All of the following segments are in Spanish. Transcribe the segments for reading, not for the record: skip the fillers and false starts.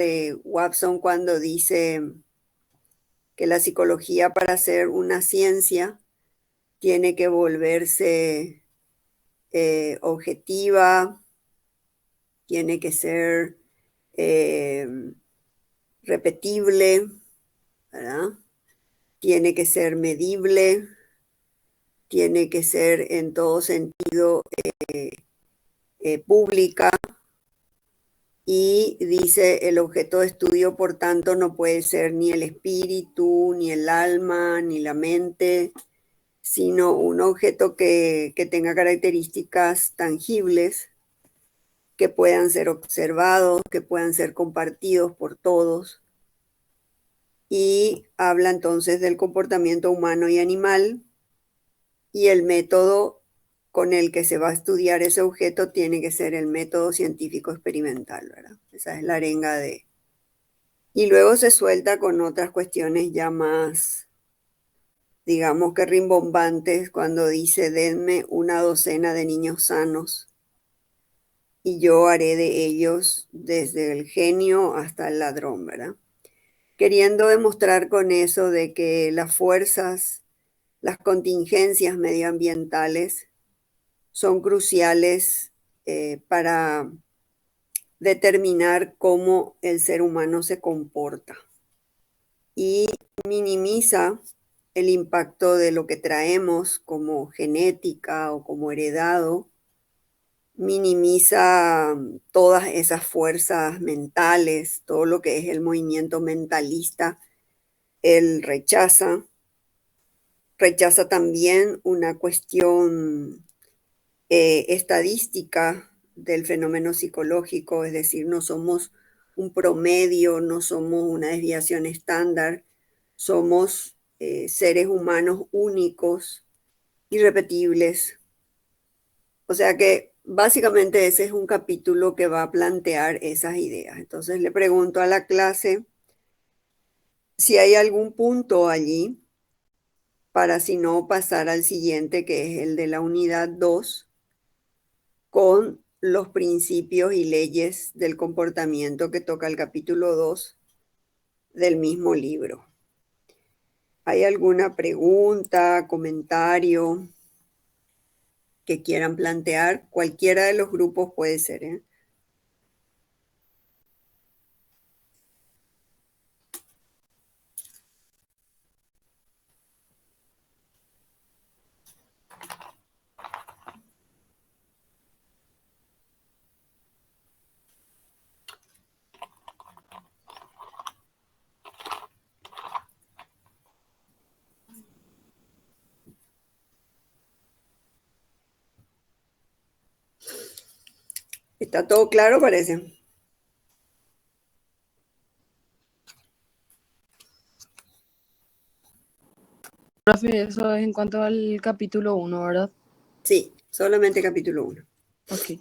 de Watson cuando dice que la psicología, para ser una ciencia, tiene que volverse objetiva, tiene que ser eh, repetible, ¿verdad? Tiene que ser medible, tiene que ser en todo sentido pública, y dice el objeto de estudio, por tanto, no puede ser ni el espíritu, ni el alma, ni la mente, sino un objeto que tenga características tangibles, que puedan ser observados, que puedan ser compartidos por todos. Y habla entonces del comportamiento humano y animal, y el método con el que se va a estudiar ese objeto tiene que ser el método científico experimental, ¿verdad? Esa es la arenga de... Y luego se suelta con otras cuestiones ya más, digamos que rimbombantes, cuando dice: denme una docena de niños sanos y yo haré de ellos desde el genio hasta el ladrón, ¿verdad? Queriendo demostrar con eso de que las fuerzas, las contingencias medioambientales son cruciales para determinar cómo el ser humano se comporta, y minimiza el impacto de lo que traemos como genética o como heredado, minimiza todas esas fuerzas mentales, todo lo que es el movimiento mentalista, él rechaza también una cuestión estadística del fenómeno psicológico, es decir, no somos un promedio, no somos una desviación estándar, somos seres humanos únicos, irrepetibles. O sea que básicamente ese es un capítulo que va a plantear esas ideas. Entonces le pregunto a la clase si hay algún punto allí para, si no, pasar al siguiente, que es el de la unidad 2, con los principios y leyes del comportamiento que toca el capítulo 2 del mismo libro. ¿Hay alguna pregunta, comentario que quieran plantear? Cualquiera de los grupos puede ser, ¿eh? ¿Está todo claro, parece? Profe, eso es en cuanto al capítulo 1, ¿verdad? Sí, solamente capítulo 1. Ok.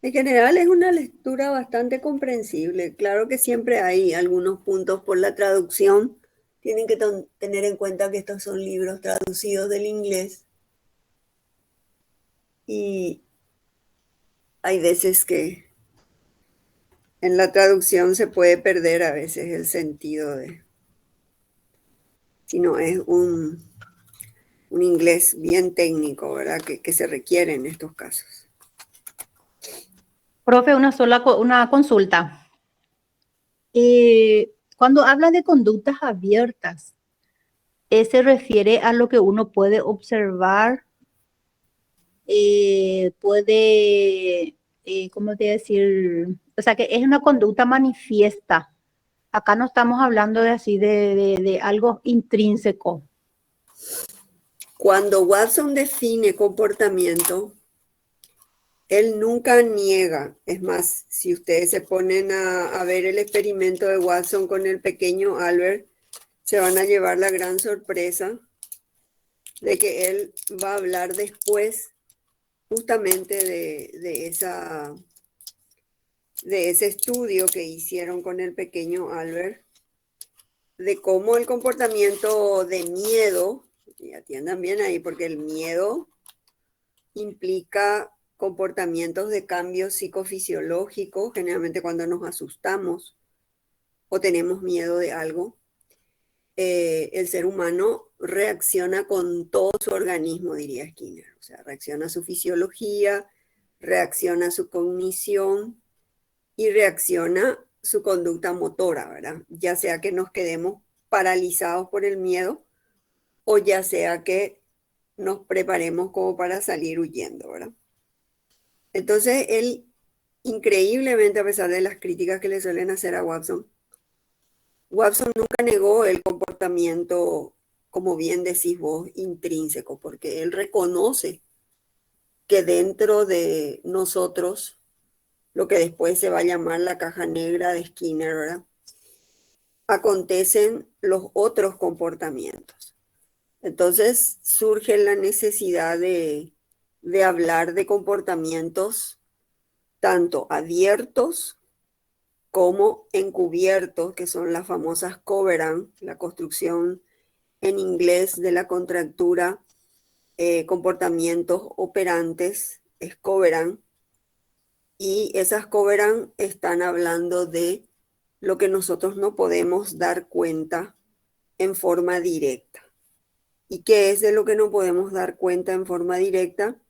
En general es una lectura bastante comprensible. Claro que siempre hay algunos puntos por la traducción. Tienen que tener en cuenta que estos son libros traducidos del inglés, y hay veces que en la traducción se puede perder a veces el sentido de, si no es un inglés bien técnico, ¿verdad? Que se requiere en estos casos. Profe, una consulta. Cuando habla de conductas abiertas, ¿se refiere a lo que uno puede observar? Puede, ¿cómo te decir? O sea, que es una conducta manifiesta. Acá no estamos hablando de así, de algo intrínseco. Cuando Watson define comportamiento, él nunca niega. Es más, si ustedes se ponen a ver el experimento de Watson con el pequeño Albert, se van a llevar la gran sorpresa de que él va a hablar después justamente de ese estudio que hicieron con el pequeño Albert, de cómo el comportamiento de miedo, y atiendan bien ahí, porque el miedo implica comportamientos de cambio psicofisiológico, generalmente cuando nos asustamos o tenemos miedo de algo, el ser humano reacciona con todo su organismo, diría Skinner. O sea, reacciona a su fisiología, reacciona a su cognición y reacciona su conducta motora, ¿verdad? Ya sea que nos quedemos paralizados por el miedo o ya sea que nos preparemos como para salir huyendo, ¿verdad? Entonces, él, increíblemente, a pesar de las críticas que le suelen hacer a Watson, Watson nunca negó el comportamiento, como bien decís vos, intrínseco, porque él reconoce que dentro de nosotros, lo que después se va a llamar la caja negra de Skinner, ¿verdad?, acontecen los otros comportamientos. Entonces surge la necesidad de hablar de comportamientos tanto abiertos como encubiertos, que son las famosas coverant, la construcción en inglés de la contractura comportamientos operantes, es coverant, y esas coverant están hablando de lo que nosotros no podemos dar cuenta en forma directa. ¿Y qué es de lo que no podemos dar cuenta en forma directa?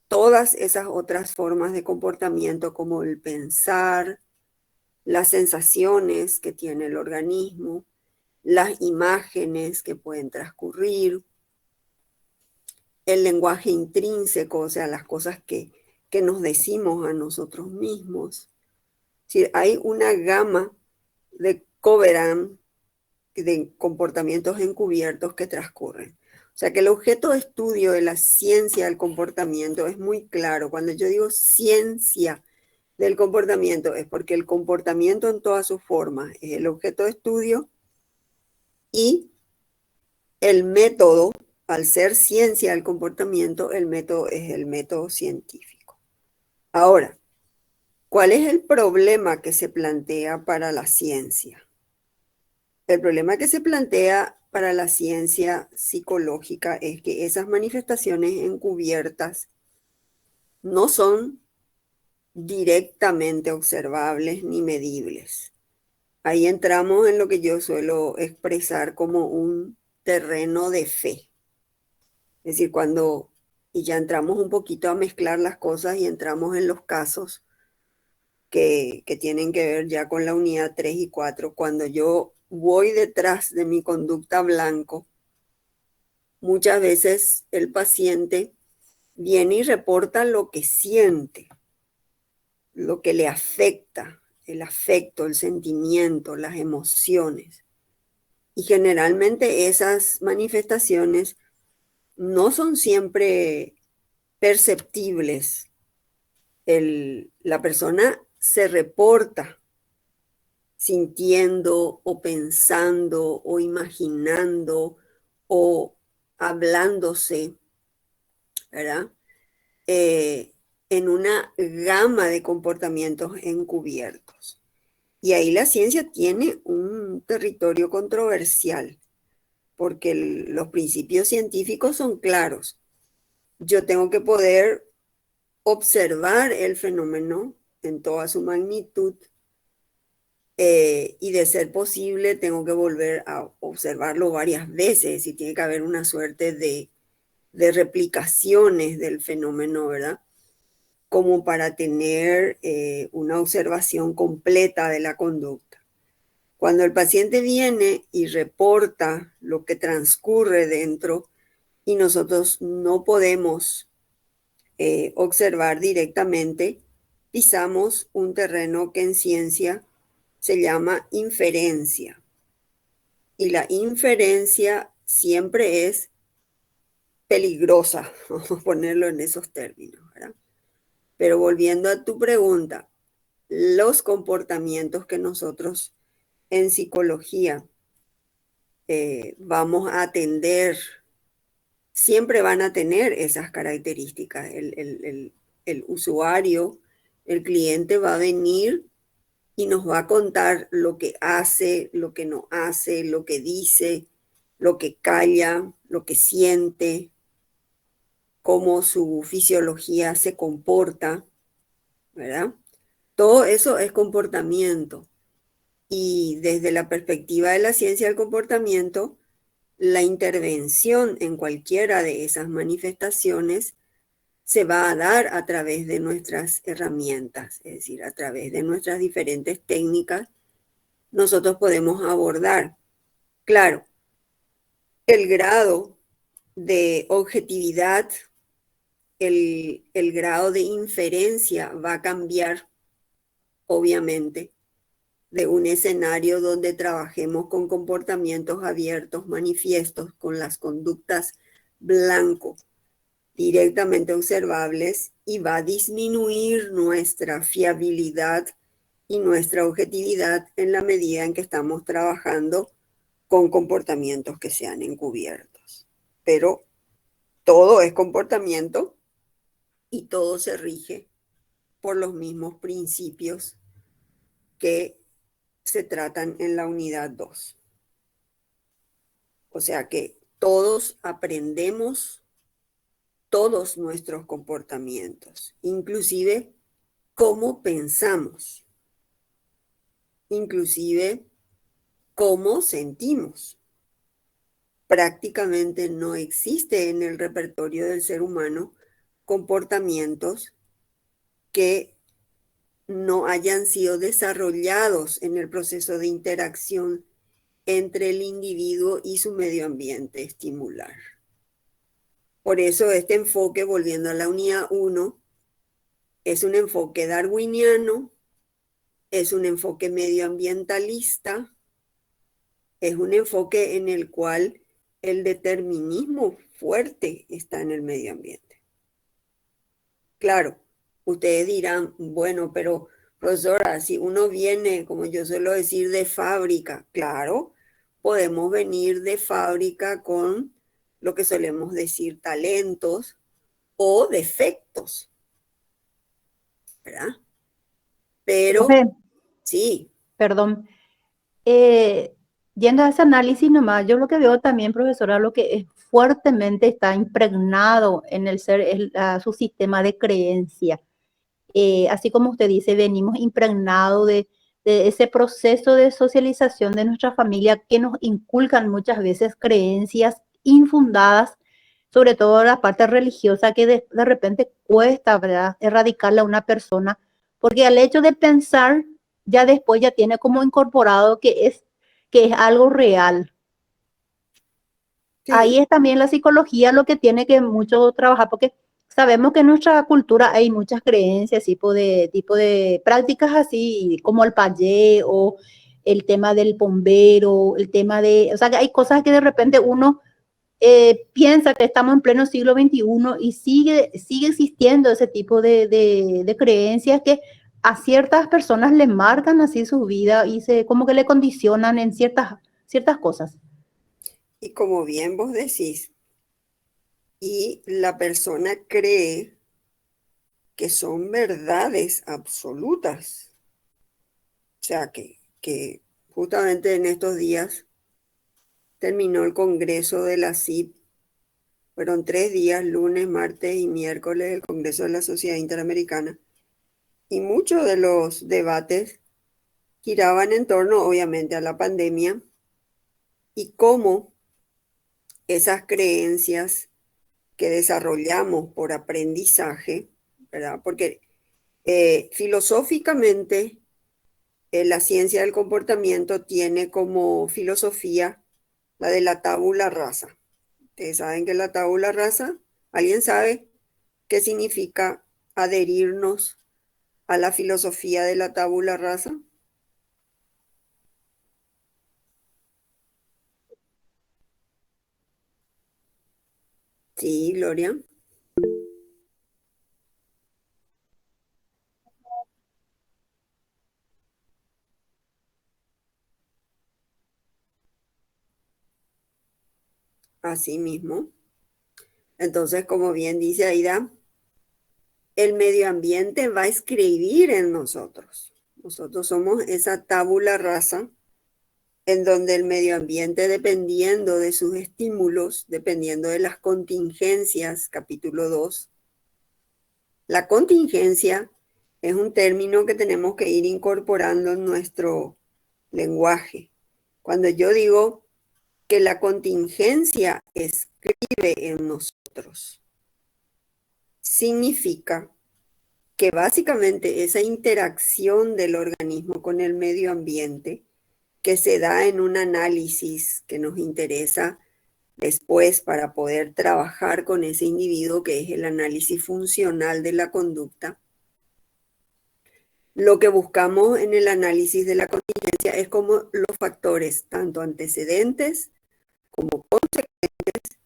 Todas esas otras formas de comportamiento como el pensar, las sensaciones que tiene el organismo, las imágenes que pueden transcurrir, el lenguaje intrínseco, o sea, las cosas que nos decimos a nosotros mismos. Es decir, hay una gama de coverant, de comportamientos encubiertos que transcurren. O sea que el objeto de estudio de la ciencia del comportamiento es muy claro. Cuando yo digo ciencia del comportamiento es porque el comportamiento en todas sus formas es el objeto de estudio y el método, al ser ciencia del comportamiento, el método es el método científico. Ahora, ¿cuál es el problema que se plantea para la ciencia? El problema que se plantea para la ciencia psicológica es que esas manifestaciones encubiertas no son directamente observables ni medibles. Ahí entramos en lo que yo suelo expresar como un terreno de fe. Es decir, y ya entramos un poquito a mezclar las cosas y entramos en los casos que tienen que ver ya con la unidad 3 y 4. Cuando yo voy detrás de mi conducta blanco, muchas veces el paciente viene y reporta lo que siente, lo que le afecta, el afecto, el sentimiento, las emociones. Y generalmente esas manifestaciones no son siempre perceptibles. La persona se reporta sintiendo o pensando o imaginando o hablándose, ¿verdad? En una gama de comportamientos encubiertos. Y ahí la ciencia tiene un territorio controversial, porque los principios científicos son claros. Yo tengo que poder observar el fenómeno en toda su magnitud y de ser posible tengo que volver a observarlo varias veces y tiene que haber una suerte de replicaciones del fenómeno, ¿verdad? Como para tener una observación completa de la conducta. Cuando el paciente viene y reporta lo que transcurre dentro y nosotros no podemos observar directamente, pisamos un terreno que en ciencia se llama inferencia. Y la inferencia siempre es peligrosa, vamos a ponerlo en esos términos, ¿verdad? Pero volviendo a tu pregunta, los comportamientos que nosotros en psicología vamos a atender, siempre van a tener esas características. El usuario, el cliente va a venir y nos va a contar lo que hace, lo que no hace, lo que dice, lo que calla, lo que siente, cómo su fisiología se comporta, ¿verdad? Todo eso es comportamiento. Y desde la perspectiva de la ciencia del comportamiento, la intervención en cualquiera de esas manifestaciones se va a dar a través de nuestras herramientas, es decir, a través de nuestras diferentes técnicas, nosotros podemos abordar. Claro, el grado de objetividad, el grado de inferencia va a cambiar, obviamente, de un escenario donde trabajemos con comportamientos abiertos, manifiestos, con las conductas blanco, directamente observables, y va a disminuir nuestra fiabilidad y nuestra objetividad en la medida en que estamos trabajando con comportamientos que sean encubiertos. Pero todo es comportamiento y todo se rige por los mismos principios que se tratan en la unidad 2. O sea que todos aprendemos todos nuestros comportamientos, inclusive cómo pensamos, inclusive cómo sentimos. Prácticamente no existe en el repertorio del ser humano comportamientos que no hayan sido desarrollados en el proceso de interacción entre el individuo y su medio ambiente estimular. Por eso este enfoque, volviendo a la unidad 1, es un enfoque darwiniano, es un enfoque medioambientalista, es un enfoque en el cual el determinismo fuerte está en el medio ambiente. Claro, ustedes dirán, bueno, pero profesora, si uno viene, como yo suelo decir, de fábrica, claro, podemos venir de fábrica con lo que solemos decir talentos o defectos, ¿verdad? Pero Profe, sí, perdón. Yendo a ese análisis nomás, yo lo que veo también, profesora, lo que es fuertemente está impregnado en el ser es su sistema de creencia. Así como usted dice, venimos impregnados de ese proceso de socialización de nuestra familia que nos inculcan muchas veces creencias infundadas, sobre todo la parte religiosa que de repente cuesta, ¿verdad?, erradicarla a una persona, porque al hecho de pensar, ya después ya tiene como incorporado que es algo real. Ahí sí, es también la psicología lo que tiene que mucho trabajar, porque sabemos que en nuestra cultura hay muchas creencias, tipo de prácticas así, como el payé o el tema del bombero, el tema de, o sea, que hay cosas que de repente uno piensa que estamos en pleno siglo XXI y sigue existiendo ese tipo de creencias que a ciertas personas le marcan así su vida y como que le condicionan en ciertas cosas. y como bien vos decís, y la persona cree que son verdades absolutas. O sea, que justamente en estos días terminó el Congreso de la CIP. Fueron 3 días, lunes, martes y miércoles, el Congreso de la Sociedad Interamericana. Y muchos de los debates giraban en torno, obviamente, a la pandemia y cómo esas creencias que desarrollamos por aprendizaje, ¿verdad? Porque filosóficamente la ciencia del comportamiento tiene como filosofía la de la tabula rasa. Ustedes saben que la tabula rasa, ¿alguien sabe qué significa adherirnos a la filosofía de la tabula rasa? Sí, Gloria. Así mismo. Entonces, como bien dice Aida, el medio ambiente va a escribir en nosotros. Nosotros somos esa tabula rasa en donde el medio ambiente, dependiendo de sus estímulos, dependiendo de las contingencias, capítulo 2, la contingencia es un término que tenemos que ir incorporando en nuestro lenguaje. Cuando yo digo que la contingencia escribe en nosotros, significa que básicamente esa interacción del organismo con el medio ambiente que se da en un análisis que nos interesa después para poder trabajar con ese individuo, que es el análisis funcional de la conducta. Lo que buscamos en el análisis de la contingencia es cómo los factores, tanto antecedentes como consecuentes,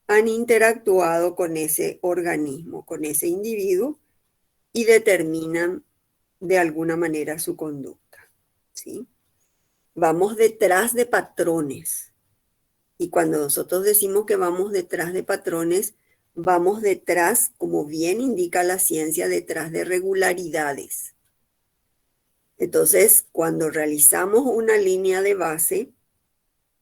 han interactuado con ese organismo, con ese individuo, y determinan de alguna manera su conducta, ¿sí? Vamos detrás de patrones. Y cuando nosotros decimos que vamos detrás de patrones, vamos detrás, como bien indica la ciencia, detrás de regularidades. Entonces, cuando realizamos una línea de base,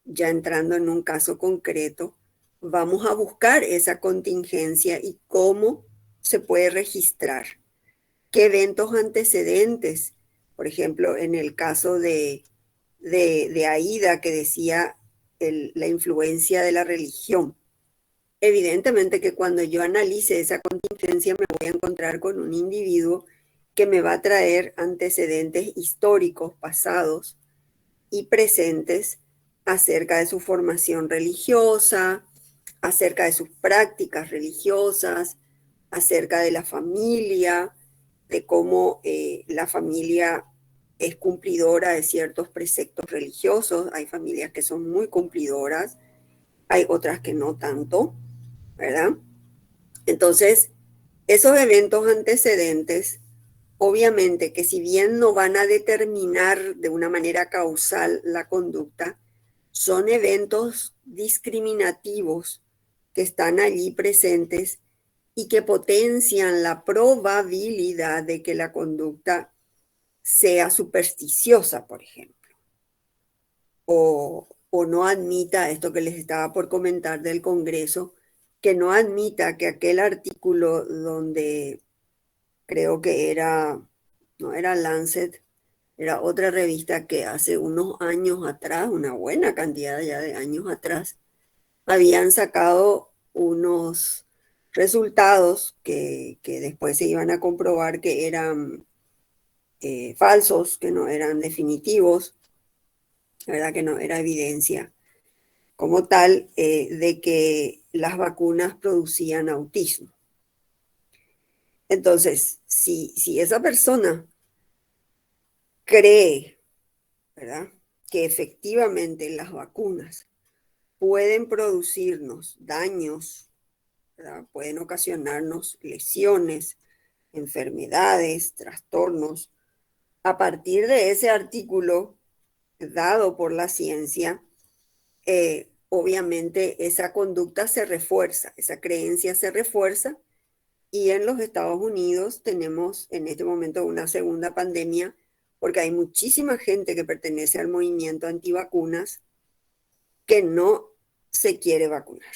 ya entrando en un caso concreto, vamos a buscar esa contingencia y cómo se puede registrar. ¿Qué eventos antecedentes? Por ejemplo, en el caso de Aida, que decía la influencia de la religión. Evidentemente que cuando yo analice esa contingencia me voy a encontrar con un individuo que me va a traer antecedentes históricos, pasados y presentes acerca de su formación religiosa, acerca de sus prácticas religiosas, acerca de la familia, de cómo la familia es cumplidora de ciertos preceptos religiosos. Hay familias que son muy cumplidoras, hay otras que no tanto, ¿verdad? Entonces, esos eventos antecedentes, obviamente que si bien no van a determinar de una manera causal la conducta, son eventos discriminativos que están allí presentes y que potencian la probabilidad de que la conducta sea supersticiosa, por ejemplo, o no admita esto que les estaba por comentar del Congreso, que no admita que aquel artículo donde creo que no era Lancet, era otra revista que hace unos años atrás, una buena cantidad ya de años atrás, habían sacado unos resultados que después se iban a comprobar que eran falsos, que no eran definitivos, ¿verdad? Que no era evidencia como tal de que las vacunas producían autismo. Entonces, si esa persona cree, ¿verdad?, que efectivamente las vacunas pueden producirnos daños, ¿verdad?, pueden ocasionarnos lesiones, enfermedades, trastornos, a partir de ese artículo dado por la ciencia, obviamente esa conducta se refuerza, esa creencia se refuerza, y en los Estados Unidos tenemos en este momento una segunda pandemia porque hay muchísima gente que pertenece al movimiento antivacunas que no se quiere vacunar,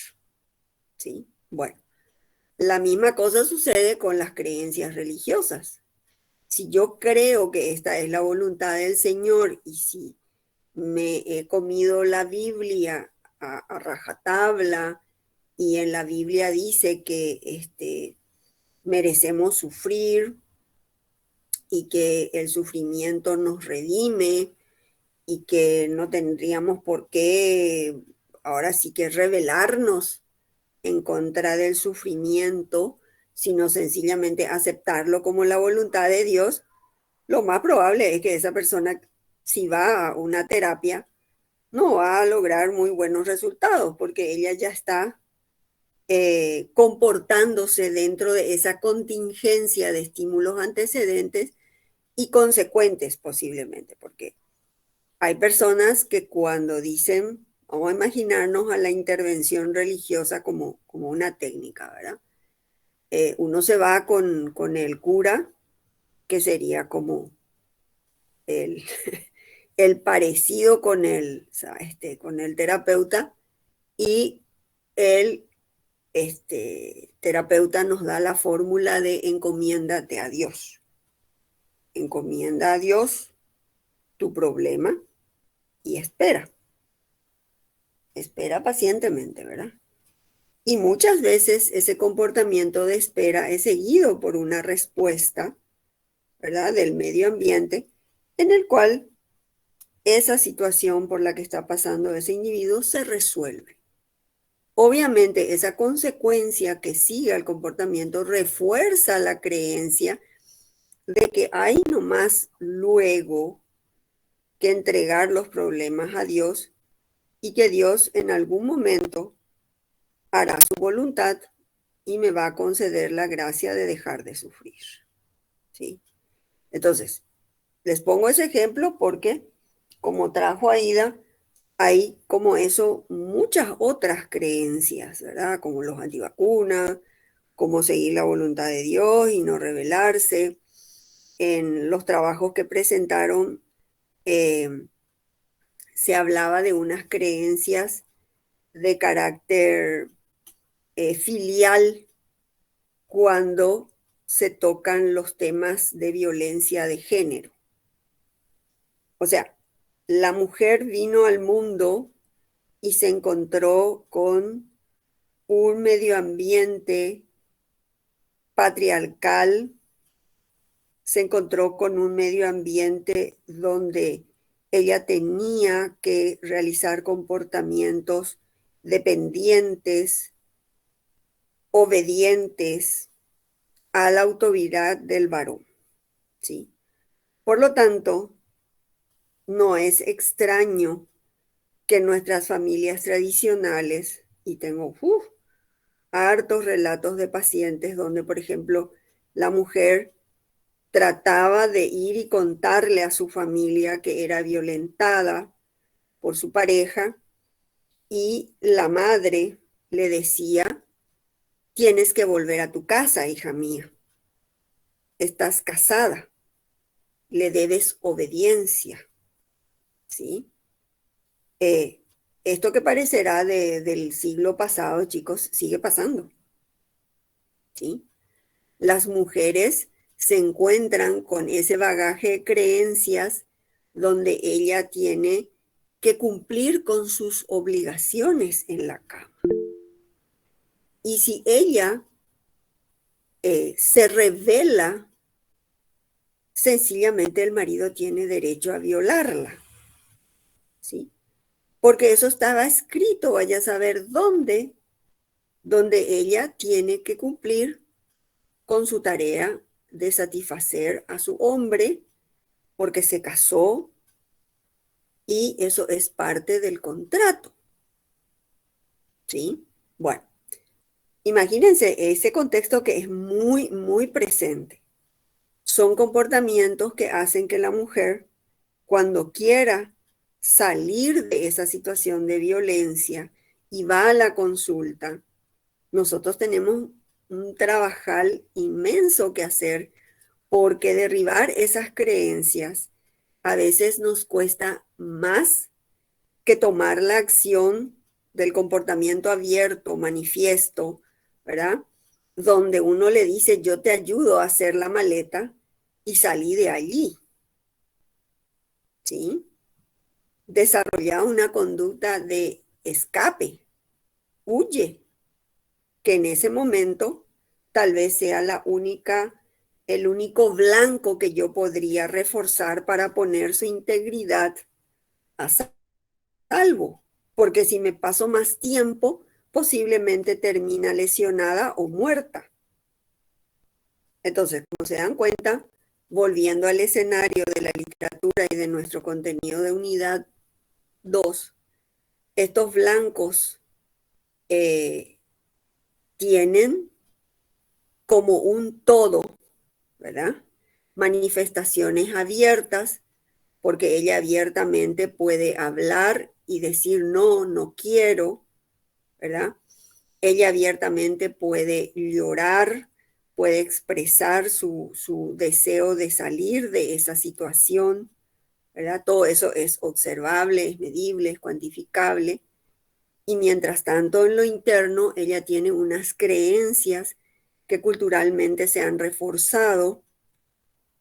¿sí? Bueno, la misma cosa sucede con las creencias religiosas. Si yo creo que esta es la voluntad del Señor y si me he comido la Biblia a rajatabla y en la Biblia dice que merecemos sufrir y que el sufrimiento nos redime y que no tendríamos por qué ahora sí que rebelarnos en contra del sufrimiento, sino sencillamente aceptarlo como la voluntad de Dios, lo más probable es que esa persona, si va a una terapia, no va a lograr muy buenos resultados porque ella ya está comportándose dentro de esa contingencia de estímulos antecedentes y consecuentes posiblemente, porque hay personas que cuando dicen, vamos a imaginarnos a la intervención religiosa como una técnica, ¿verdad? Uno se va con el cura, que sería como el, el parecido con con el terapeuta, y el terapeuta nos da la fórmula de encomiéndate a Dios. Encomienda a Dios tu problema y espera. Espera pacientemente, ¿verdad? Y muchas veces ese comportamiento de espera es seguido por una respuesta, ¿verdad?, del medio ambiente, en el cual esa situación por la que está pasando ese individuo se resuelve. Obviamente, esa consecuencia que sigue al comportamiento refuerza la creencia de que hay nomás luego que entregar los problemas a Dios y que Dios en algún momento hará su voluntad y me va a conceder la gracia de dejar de sufrir. ¿Sí? Entonces, les pongo ese ejemplo porque, como trajo Aida, hay como eso muchas otras creencias, ¿verdad? Como los antivacunas, como seguir la voluntad de Dios y no rebelarse. En los trabajos que presentaron se hablaba de unas creencias de carácter filial cuando se tocan los temas de violencia de género. O sea, la mujer vino al mundo y se encontró con un medio ambiente patriarcal, se encontró con un medio ambiente donde ella tenía que realizar comportamientos dependientes, obedientes a la autoridad del varón, ¿sí? Por lo tanto, no es extraño que nuestras familias tradicionales, y tengo hartos relatos de pacientes donde, por ejemplo, la mujer trataba de ir y contarle a su familia que era violentada por su pareja, y la madre le decía: tienes que volver a tu casa, hija mía, estás casada, le debes obediencia, ¿sí? Esto que parecerá del siglo pasado, chicos, sigue pasando, ¿sí? Las mujeres se encuentran con ese bagaje de creencias donde ella tiene que cumplir con sus obligaciones en la cama. Y si ella se revela, sencillamente el marido tiene derecho a violarla, ¿sí? Porque eso estaba escrito, vaya a saber dónde, donde ella tiene que cumplir con su tarea de satisfacer a su hombre porque se casó, y eso es parte del contrato, ¿sí? Bueno, imagínense ese contexto que es muy, muy presente. Son comportamientos que hacen que la mujer, cuando quiera salir de esa situación de violencia y va a la consulta, nosotros tenemos un trabajal inmenso que hacer, porque derribar esas creencias a veces nos cuesta más que tomar la acción del comportamiento abierto, manifiesto, ¿verdad? Donde uno le dice: yo te ayudo a hacer la maleta y salí de allí, ¿sí? Desarrolla una conducta de escape, huye, que en ese momento tal vez sea el único blanco que yo podría reforzar para poner su integridad a salvo, porque si me paso más tiempo, posiblemente termina lesionada o muerta. Entonces, como se dan cuenta, volviendo al escenario de la literatura y de nuestro contenido de unidad 2, estos blancos tienen como un todo, ¿verdad? Manifestaciones abiertas, porque ella abiertamente puede hablar y decir: no, no quiero, ¿verdad? Ella abiertamente puede llorar, puede expresar su deseo de salir de esa situación, ¿verdad? Todo eso es observable, es medible, es cuantificable. Y mientras tanto, en lo interno, ella tiene unas creencias que culturalmente se han reforzado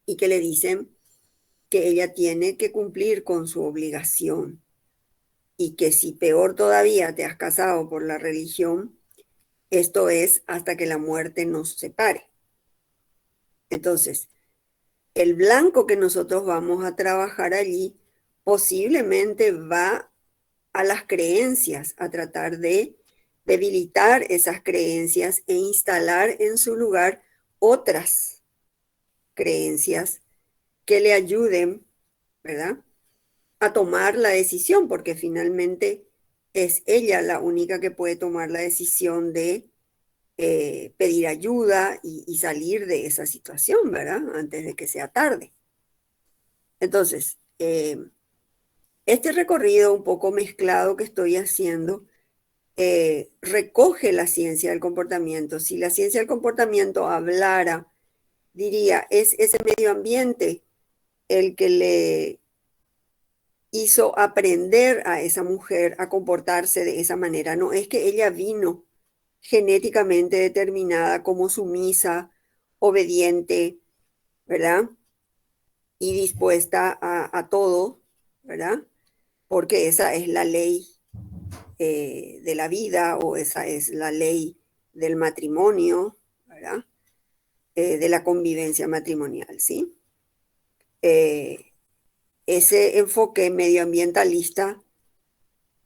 y que le dicen que ella tiene que cumplir con su obligación y que si peor todavía te has casado por la religión, esto es hasta que la muerte nos separe. Entonces, el blanco que nosotros vamos a trabajar allí posiblemente va a las creencias, a tratar de debilitar esas creencias e instalar en su lugar otras creencias que le ayuden, ¿verdad?, a tomar la decisión, porque finalmente es ella la única que puede tomar la decisión de pedir ayuda y salir de esa situación, ¿verdad? Antes de que sea tarde. Entonces, este recorrido un poco mezclado que estoy haciendo recoge la ciencia del comportamiento. Si la ciencia del comportamiento hablara, diría, es ese medio ambiente el que le hizo aprender a esa mujer a comportarse de esa manera. No es que ella vino genéticamente determinada como sumisa, obediente, ¿verdad? Y dispuesta a todo, ¿verdad? Porque esa es la ley de la vida o esa es la ley del matrimonio, ¿verdad? De la convivencia matrimonial, ¿sí? Ese enfoque medioambientalista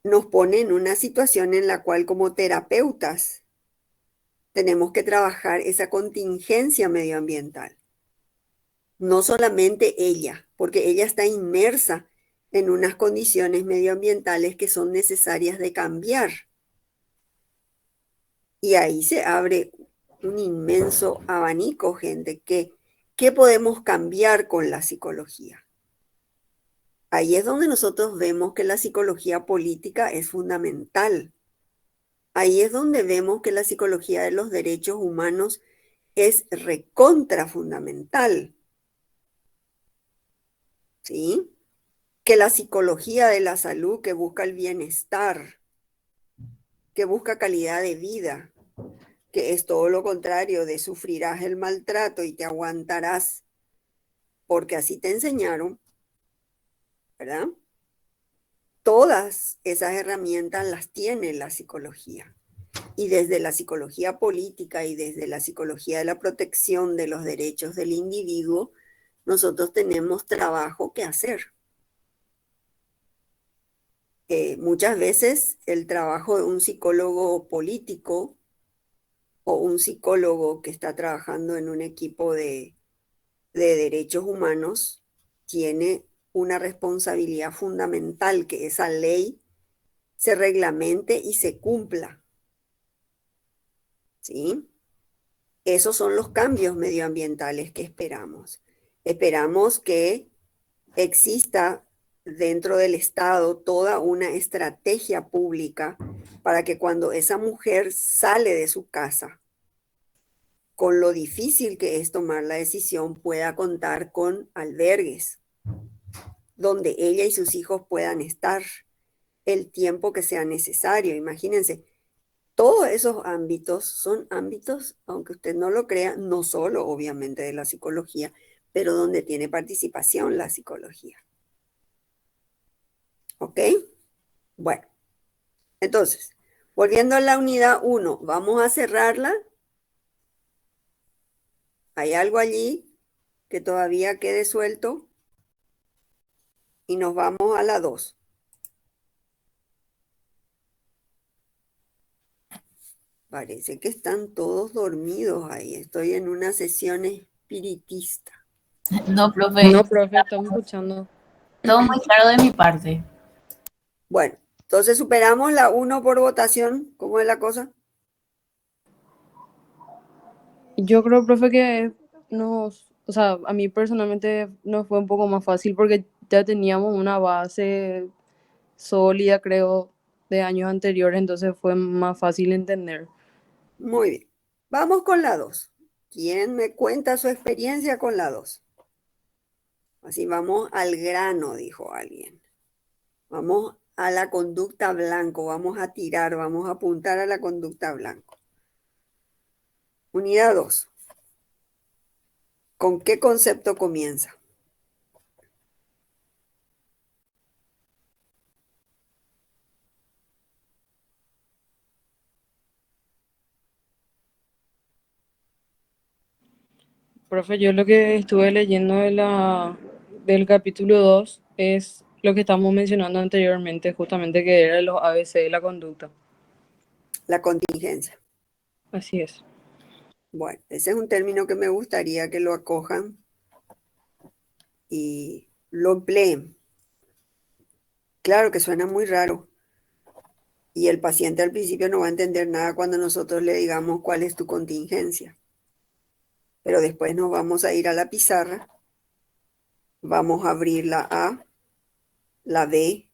nos pone en una situación en la cual como terapeutas tenemos que trabajar esa contingencia medioambiental. No solamente ella, porque ella está inmersa en unas condiciones medioambientales que son necesarias de cambiar. Y ahí se abre un inmenso abanico, gente, ¿qué podemos cambiar con la psicología? Ahí es donde nosotros vemos que la psicología política es fundamental. Ahí es donde vemos que la psicología de los derechos humanos es recontra fundamental, ¿sí? Que la psicología de la salud que busca el bienestar, que busca calidad de vida, que es todo lo contrario de sufrirás el maltrato y te aguantarás porque así te enseñaron, ¿verdad? Todas esas herramientas las tiene la psicología. Y desde la psicología política y desde la psicología de la protección de los derechos del individuo, nosotros tenemos trabajo que hacer. Muchas veces el trabajo de un psicólogo político o un psicólogo que está trabajando en un equipo de derechos humanos tiene una responsabilidad fundamental, que esa ley se reglamente y se cumpla, ¿sí? Esos son los cambios medioambientales que esperamos. Esperamos que exista dentro del Estado toda una estrategia pública para que cuando esa mujer sale de su casa, con lo difícil que es tomar la decisión, pueda contar con albergues donde ella y sus hijos puedan estar el tiempo que sea necesario. Imagínense, todos esos ámbitos son ámbitos, aunque usted no lo crea, no solo obviamente de la psicología, pero donde tiene participación la psicología. ¿Ok? Bueno, entonces, volviendo a la unidad 1, vamos a cerrarla. ¿Hay algo allí que todavía quede suelto? Y nos vamos a la 2. Parece que están todos dormidos ahí. Estoy en una sesión espiritista. No, profe, No, profe, estamos escuchando. todo muy claro de mi parte. Bueno, entonces superamos la 1 por votación. ¿Cómo es la cosa? Yo creo, profe, que o sea, a mí personalmente nos fue un poco más fácil porque ya teníamos una base sólida, creo, de años anteriores, entonces fue más fácil entender. Muy bien. Vamos con la 2. ¿Quién me cuenta su experiencia con la 2? Así vamos al grano, dijo alguien. Vamos a la conducta blanco, vamos a tirar, vamos a apuntar a la conducta blanco. Unidad 2. ¿Con qué concepto comienza? Profe, yo lo que estuve leyendo del capítulo 2 es lo que estamos mencionando anteriormente, justamente que era los ABC de la conducta. La contingencia. Así es. Bueno, ese es un término que me gustaría que lo acojan y lo empleen. Claro que suena muy raro y el paciente al principio no va a entender nada cuando nosotros le digamos cuál es tu contingencia. Pero después nos vamos a ir a la pizarra, vamos a abrir la A, la B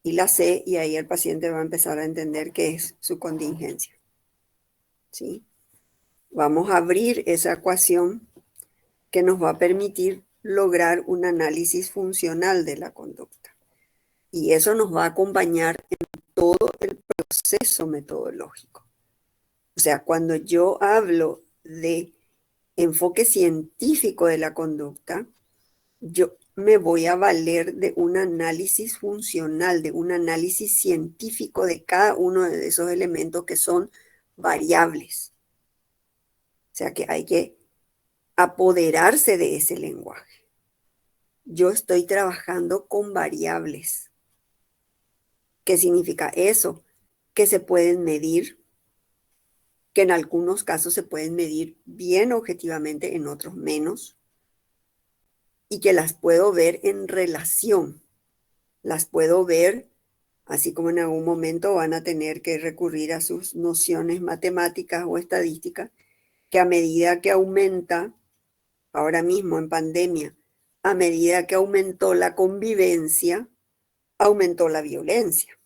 y la C y ahí el paciente va a empezar a entender qué es su contingencia. ¿Sí? Vamos a abrir esa ecuación que nos va a permitir lograr un análisis funcional de la conducta. Y eso nos va a acompañar en todo el proceso metodológico. O sea, cuando yo hablo de enfoque científico de la conducta, yo me voy a valer de un análisis funcional, de un análisis científico de cada uno de esos elementos que son variables. O sea que hay que apoderarse de ese lenguaje. Yo estoy trabajando con variables. ¿Qué significa eso? Que se pueden medir, que en algunos casos se pueden medir bien objetivamente, en otros menos, y que las puedo ver en relación. Las puedo ver, así como en algún momento van a tener que recurrir a sus nociones matemáticas o estadísticas, que a medida que aumenta, ahora mismo en pandemia, a medida que aumentó la convivencia, aumentó la violencia.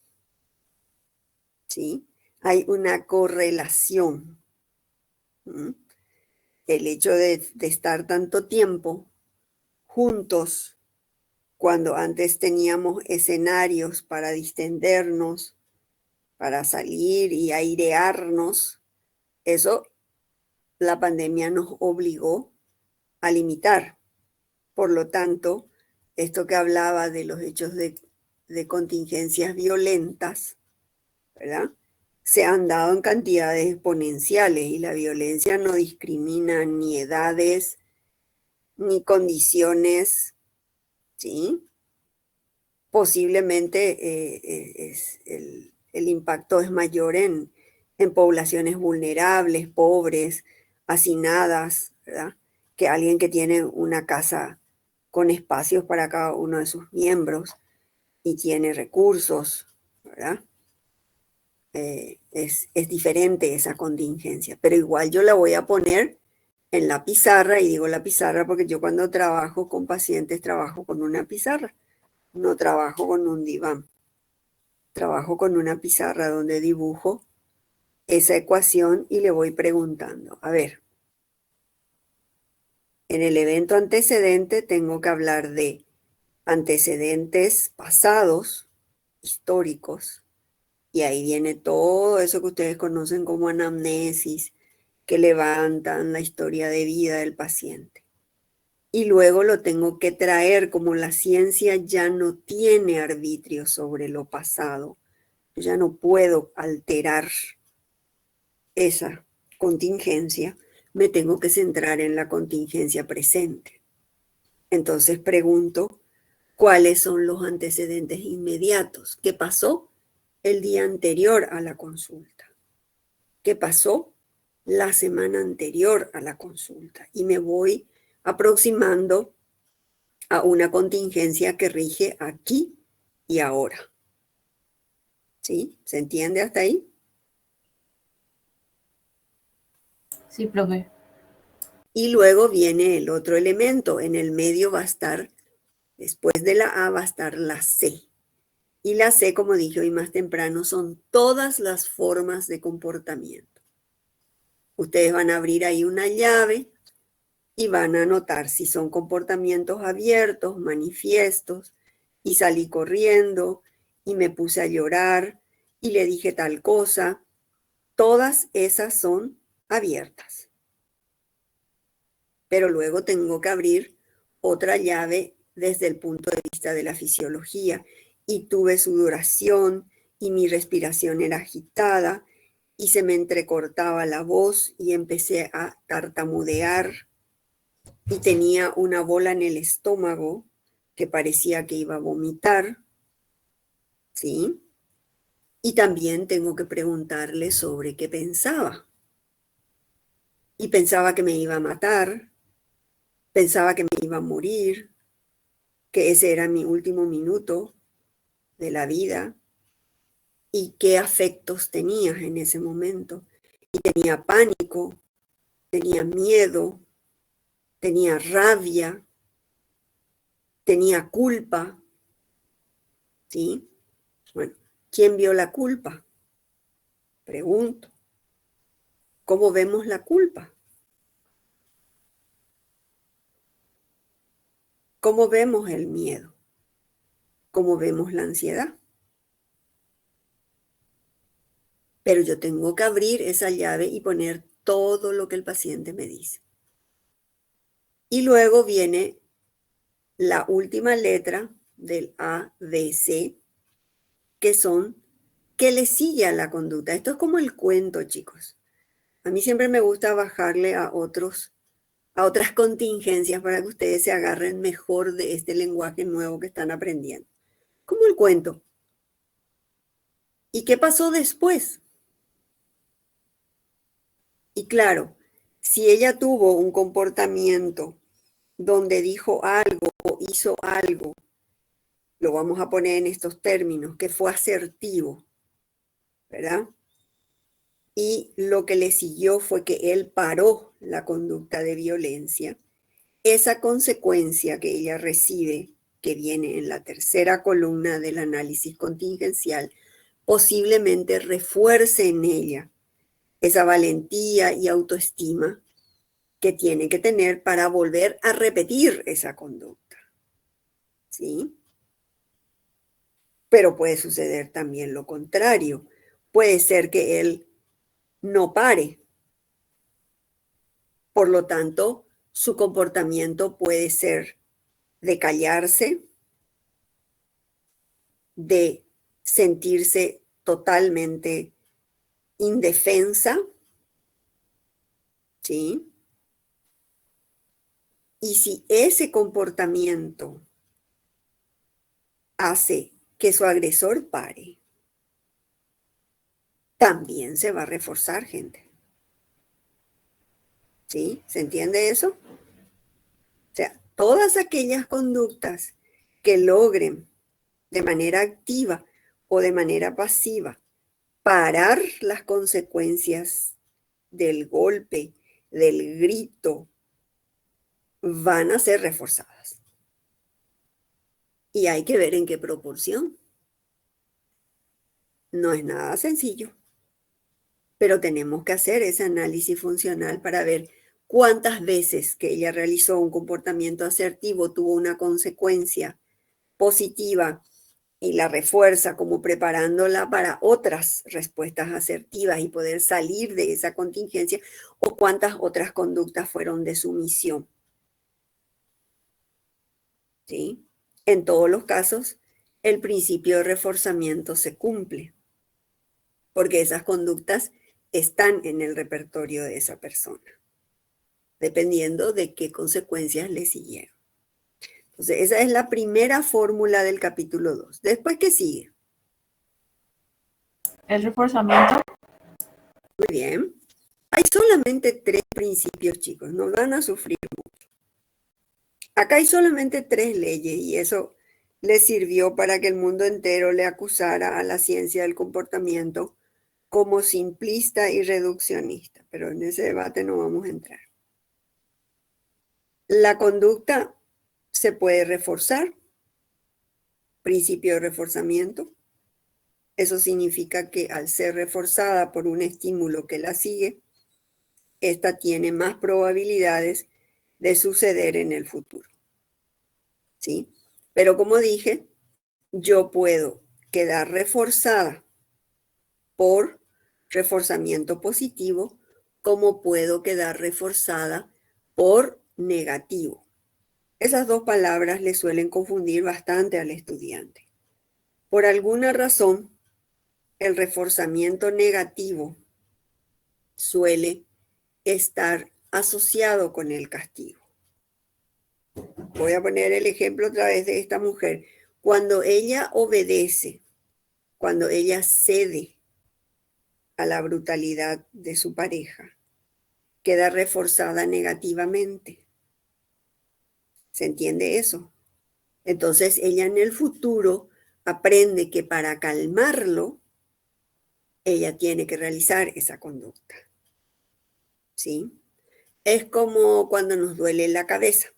¿Sí? Hay una correlación. ¿Mm? El hecho de estar tanto tiempo juntos, cuando antes teníamos escenarios para distendernos, para salir y airearnos, eso la pandemia nos obligó a limitar. Por lo tanto, esto que hablaba de los hechos de contingencias violentas, ¿verdad? Se han dado en cantidades exponenciales y la violencia no discrimina ni edades ni condiciones, ¿sí? Posiblemente el impacto es mayor en poblaciones vulnerables, pobres, hacinadas, ¿verdad? Que alguien que tiene una casa con espacios para cada uno de sus miembros y tiene recursos, ¿verdad? Es diferente esa contingencia, pero igual yo la voy a poner en la pizarra, y digo la pizarra porque yo cuando trabajo con pacientes trabajo con una pizarra, no trabajo con un diván, trabajo con una pizarra donde dibujo esa ecuación y le voy preguntando, a ver, en el evento antecedente tengo que hablar de antecedentes pasados, históricos, y ahí viene todo eso que ustedes conocen como anamnesis, que levantan la historia de vida del paciente. Y luego lo tengo que traer, como la ciencia ya no tiene arbitrio sobre lo pasado, ya no puedo alterar esa contingencia, me tengo que centrar en la contingencia presente. Entonces pregunto, ¿cuáles son los antecedentes inmediatos? ¿Qué pasó el día anterior a la consulta? ¿Qué pasó la semana anterior a la consulta? Y me voy aproximando a una contingencia que rige aquí y ahora. ¿Sí? ¿Se entiende hasta ahí? Sí, profe. Y luego viene el otro elemento. En el medio va a estar, después de la A va a estar la C. Y la C, como dije hoy más temprano, son todas las formas de comportamiento. Ustedes van a abrir ahí una llave y van a notar si son comportamientos abiertos, manifiestos, y salí corriendo y me puse a llorar y le dije tal cosa. Todas esas son abiertas. Pero luego tengo que abrir otra llave desde el punto de vista de la fisiología y tuve sudoración y mi respiración era agitada y se me entrecortaba la voz y empecé a tartamudear y tenía una bola en el estómago que parecía que iba a vomitar, ¿sí? Y también tengo que preguntarle sobre qué pensaba. Y pensaba que me iba a matar, pensaba que me iba a morir, que ese era mi último minuto de la vida y qué afectos tenía en ese momento. Y tenía pánico, tenía miedo, tenía rabia, tenía culpa, ¿sí? Bueno, ¿quién vio la culpa? Pregunto. ¿Cómo vemos la culpa? ¿Cómo vemos el miedo? ¿Cómo vemos la ansiedad? Pero yo tengo que abrir esa llave y poner todo lo que el paciente me dice. Y luego viene la última letra del A, B, C, que son qué le sigue a la conducta. Esto es como el cuento, chicos. A mí siempre me gusta bajarle a otras contingencias para que ustedes se agarren mejor de este lenguaje nuevo que están aprendiendo. Como el cuento. ¿Y qué pasó después? Y claro, si ella tuvo un comportamiento donde dijo algo o hizo algo, lo vamos a poner en estos términos, que fue asertivo, ¿verdad? Y lo que le siguió fue que él paró la conducta de violencia. Esa consecuencia que ella recibe, que viene en la tercera columna del análisis contingencial, posiblemente refuerce en ella esa valentía y autoestima que tiene que tener para volver a repetir esa conducta. ¿Sí? Pero puede suceder también lo contrario. Puede ser que él no pare. Por lo tanto, su comportamiento puede ser de callarse, de sentirse totalmente indefensa, ¿sí? Y si ese comportamiento hace que su agresor pare, también se va a reforzar, gente. ¿Sí? ¿Se entiende eso? O sea, todas aquellas conductas que logren de manera activa o de manera pasiva parar las consecuencias del golpe, del grito, van a ser reforzadas. Y hay que ver en qué proporción. No es nada sencillo, pero tenemos que hacer ese análisis funcional para ver cuántas veces que ella realizó un comportamiento asertivo tuvo una consecuencia positiva y la refuerza como preparándola para otras respuestas asertivas y poder salir de esa contingencia, o cuántas otras conductas fueron de sumisión. ¿Sí? En todos los casos, el principio de reforzamiento se cumple, porque esas conductas están en el repertorio de esa persona, dependiendo de qué consecuencias le siguieron. Entonces, esa es la primera fórmula del capítulo 2. Después, ¿qué sigue? El reforzamiento. Muy bien. Hay solamente 3 principios, chicos. No van a sufrir mucho. Acá hay solamente 3 leyes y eso le sirvió para que el mundo entero le acusara a la ciencia del comportamiento como simplista y reduccionista. Pero en ese debate no vamos a entrar. La conducta se puede reforzar. Principio de reforzamiento. Eso significa que al ser reforzada por un estímulo que la sigue, esta tiene más probabilidades de suceder en el futuro. ¿Sí? Pero como dije, yo puedo quedar reforzada por reforzamiento positivo, como puedo quedar reforzada por negativo. Esas dos palabras le suelen confundir bastante al estudiante. Por alguna razón, el reforzamiento negativo suele estar asociado con el castigo. Voy a poner el ejemplo otra vez de esta mujer. Cuando ella obedece, cuando ella cede a la brutalidad de su pareja, queda reforzada negativamente. ¿Se entiende eso? Entonces ella en el futuro aprende que para calmarlo, ella tiene que realizar esa conducta. ¿Sí? Es como cuando nos duele la cabeza.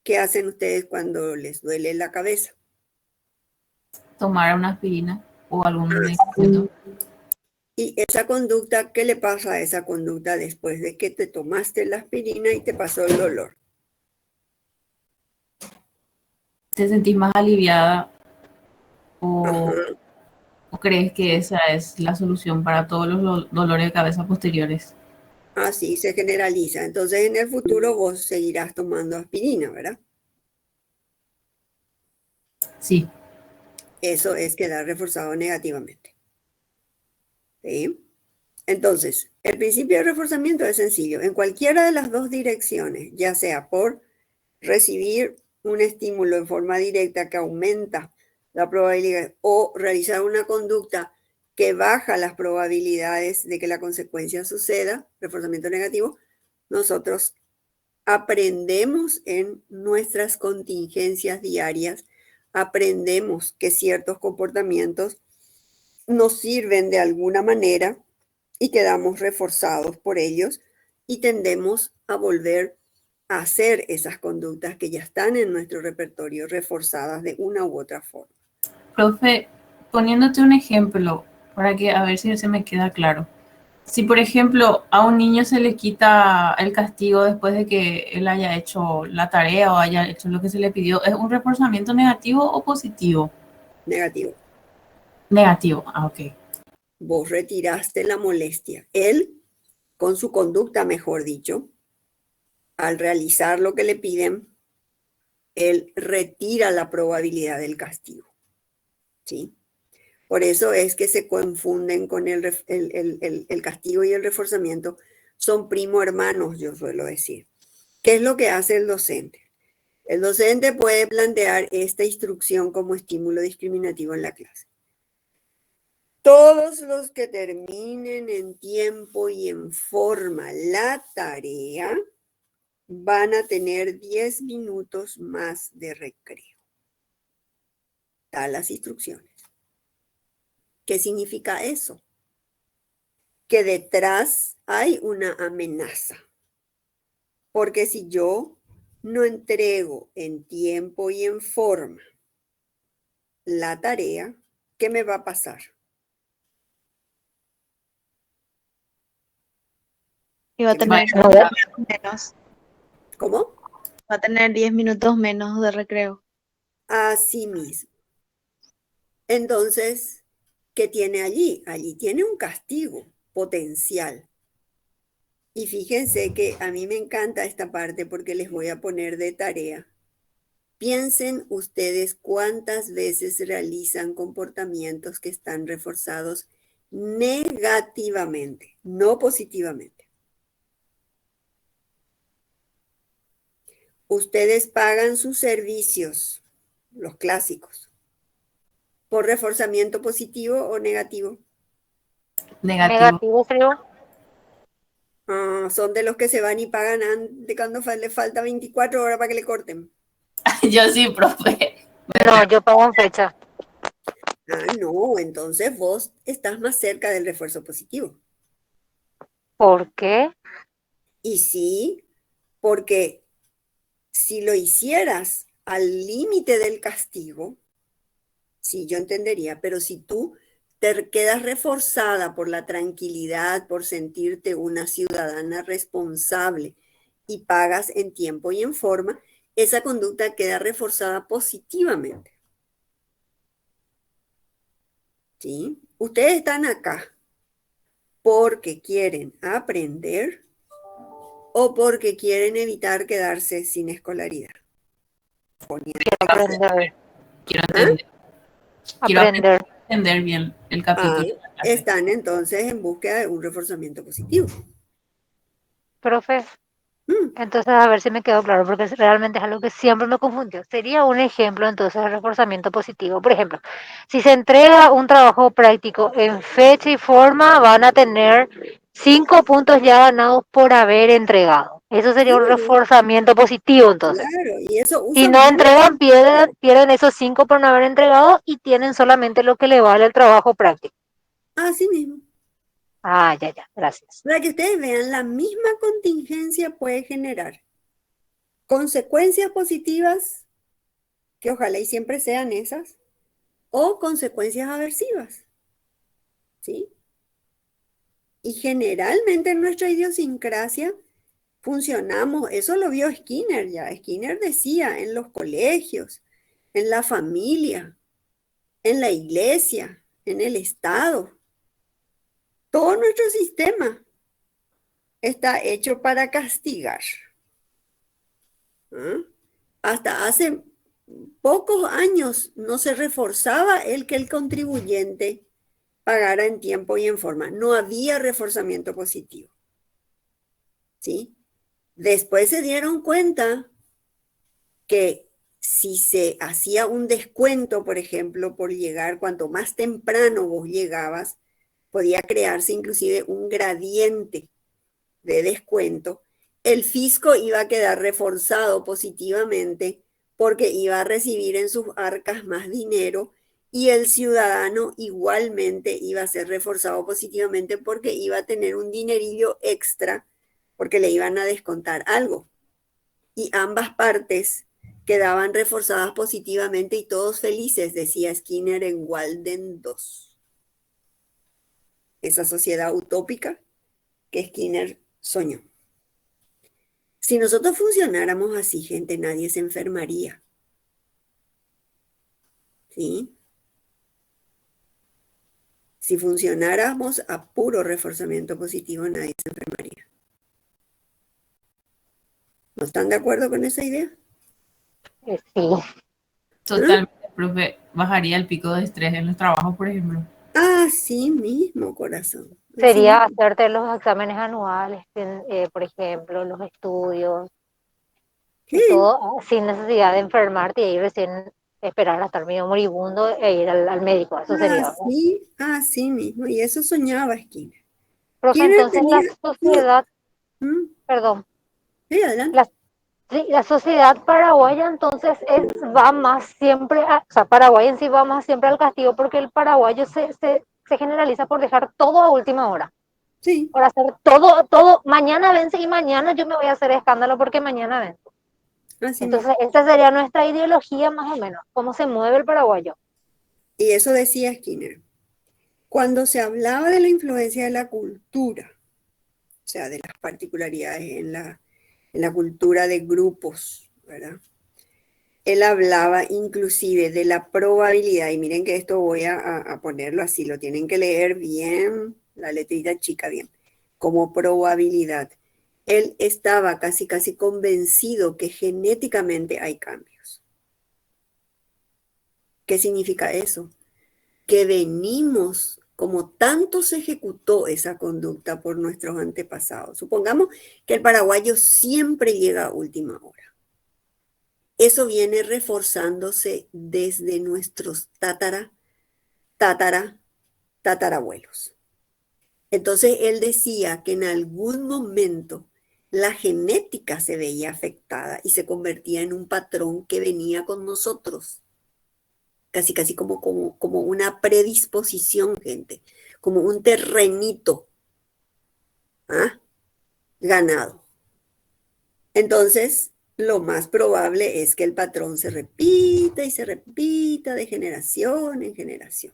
¿Qué hacen ustedes cuando les duele la cabeza? Tomar una aspirina o algún medicamento. Y esa conducta, ¿qué le pasa a esa conducta después de que te tomaste la aspirina y te pasó el dolor? ¿Te sentís más aliviada o, Ajá. o crees que esa es la solución para todos los dolores de cabeza posteriores? Así se generaliza. Entonces en el futuro vos seguirás tomando aspirina, ¿verdad? Sí, Eso es quedar reforzado negativamente. ¿Sí? Entonces, el principio de reforzamiento es sencillo. En cualquiera de las dos direcciones, ya sea por recibir un estímulo en forma directa que aumenta la probabilidad o realizar una conducta que baja las probabilidades de que la consecuencia suceda, reforzamiento negativo, nosotros aprendemos en nuestras contingencias diarias, aprendemos que ciertos comportamientos nos sirven de alguna manera y quedamos reforzados por ellos y tendemos a volver a hacer esas conductas que ya están en nuestro repertorio reforzadas de una u otra forma. profe, poniéndote un ejemplo para que a ver si se me queda claro. Si, por ejemplo, a un niño se le quita el castigo después de que él haya hecho la tarea o haya hecho lo que se le pidió, ¿es un reforzamiento negativo o positivo? Negativo. Negativo, ok. Vos retiraste la molestia. Él, con su conducta, mejor dicho, al realizar lo que le piden, él retira la probabilidad del castigo. ¿Sí? Por eso es que se confunden con el castigo y el reforzamiento. Son primo hermanos, yo suelo decir. ¿Qué es lo que hace el docente? El docente puede plantear esta instrucción como estímulo discriminativo en la clase. Todos los que terminen en tiempo y en forma la tarea van a tener 10 minutos más de recreo. Da las instrucciones. ¿Qué significa eso? Que detrás hay una amenaza. Porque si yo no entrego en tiempo y en forma la tarea, ¿qué me va a pasar? Y va a ¿Qué me va a tener pasar? menos, ¿Cómo? va a tener 10 minutos menos de recreo. Así mismo. Entonces, ¿qué tiene allí? Allí tiene un castigo potencial. Y fíjense que a mí me encanta esta parte porque les voy a poner de tarea. Piensen ustedes cuántas veces realizan comportamientos que están reforzados negativamente, no positivamente. Ustedes pagan sus servicios, los clásicos, por reforzamiento positivo o negativo. Negativo. creo. Son de los que se van y pagan de cuando le falta 24 horas para que le corten. Yo sí, profe. No, yo pago en fecha. No, entonces vos estás más cerca del refuerzo positivo. ¿Por qué? Y sí, porque si lo hicieras al límite del castigo, sí, yo entendería, pero si tú te quedas reforzada por la tranquilidad, por sentirte una ciudadana responsable y pagas en tiempo y en forma, esa conducta queda reforzada positivamente. ¿Sí? Ustedes están acá porque quieren aprender o porque quieren evitar quedarse sin escolaridad. Quiero aprender, Quiero ¿Ah? entender, quiero aprender. entender bien el Ah, capítulo de la clase. están entonces en búsqueda de un reforzamiento positivo. Profe, Mm, entonces a ver si me quedó claro, porque realmente es algo que siempre me confundió. Sería un ejemplo entonces de reforzamiento positivo. Por ejemplo, si se entrega un trabajo práctico en fecha y forma, van a tener 5 puntos ya ganados por haber entregado. Eso sería un claro, reforzamiento positivo entonces. claro, y eso Si usa no mucho. entregan, pierden esos 5 por no haber entregado y tienen solamente lo que le vale el trabajo práctico. Así mismo. Ah, ya, gracias. Para que ustedes vean, la misma contingencia puede generar consecuencias positivas, que ojalá y siempre sean esas, o consecuencias aversivas, ¿sí? Y generalmente en nuestra idiosincrasia funcionamos, eso lo vio Skinner ya. Skinner decía en los colegios, en la familia, en la iglesia, en el Estado, todo nuestro sistema está hecho para castigar. ¿Ah? Hasta hace pocos años no se reforzaba el que el contribuyente pagara en tiempo y en forma. No había reforzamiento positivo. ¿Sí? Después se dieron cuenta que si se hacía un descuento, por ejemplo, por llegar, cuanto más temprano vos llegabas, podía crearse inclusive un gradiente de descuento, el fisco iba a quedar reforzado positivamente porque iba a recibir en sus arcas más dinero y el ciudadano igualmente iba a ser reforzado positivamente porque iba a tener un dinerillo extra porque le iban a descontar algo. Y ambas partes quedaban reforzadas positivamente y todos felices, decía Skinner en Walden 2. Esa sociedad utópica que Skinner soñó. Si nosotros funcionáramos así, gente, nadie se enfermaría. ¿Sí? Si funcionáramos a puro reforzamiento positivo, nadie se enfermaría. ¿No están de acuerdo con esa idea? Sí. ¿Ah? Totalmente, profe. Bajaría el pico de estrés en los trabajos, por ejemplo. Así mismo, corazón. Así Sería mismo. hacerte los exámenes anuales, por ejemplo, los estudios y Sí, todo sin necesidad de enfermarte y ahí recién esperar a estar medio moribundo e ir al médico. Eso sería, ¿verdad? así mismo. Y eso soñaba Skinner. Profe, Skinner entonces tenía... la sociedad, ¿Mm? perdón, Sí, adelante. la, sí, la sociedad paraguaya entonces va más siempre, o sea, Paraguay en sí va más siempre al castigo porque el paraguayo se generaliza por dejar todo a última hora. Sí, Por hacer todo, mañana vence y mañana yo me voy a hacer escándalo porque mañana vence. así mismo. Entonces, esta sería nuestra ideología más o menos, cómo se mueve el paraguayo. Y eso decía Skinner. Cuando se hablaba de la influencia de la cultura, o sea, de las particularidades en la cultura de grupos, ¿verdad? Él hablaba inclusive de la probabilidad, y miren que esto voy a ponerlo así, lo tienen que leer bien, la letrita chica bien, como probabilidad. Él estaba casi convencido que genéticamente hay cambios. ¿Qué significa eso? Que venimos, como tanto se ejecutó esa conducta por nuestros antepasados. Supongamos que el paraguayo siempre llega a última hora. Eso viene reforzándose desde nuestros tatara, tatarabuelos. Entonces él decía que en algún momento la genética se veía afectada y se convertía en un patrón que venía con nosotros, casi como una predisposición, gente, como un terrenito, ¿ah? Ganado. Entonces, lo más probable es que el patrón se repita y se repita de generación en generación.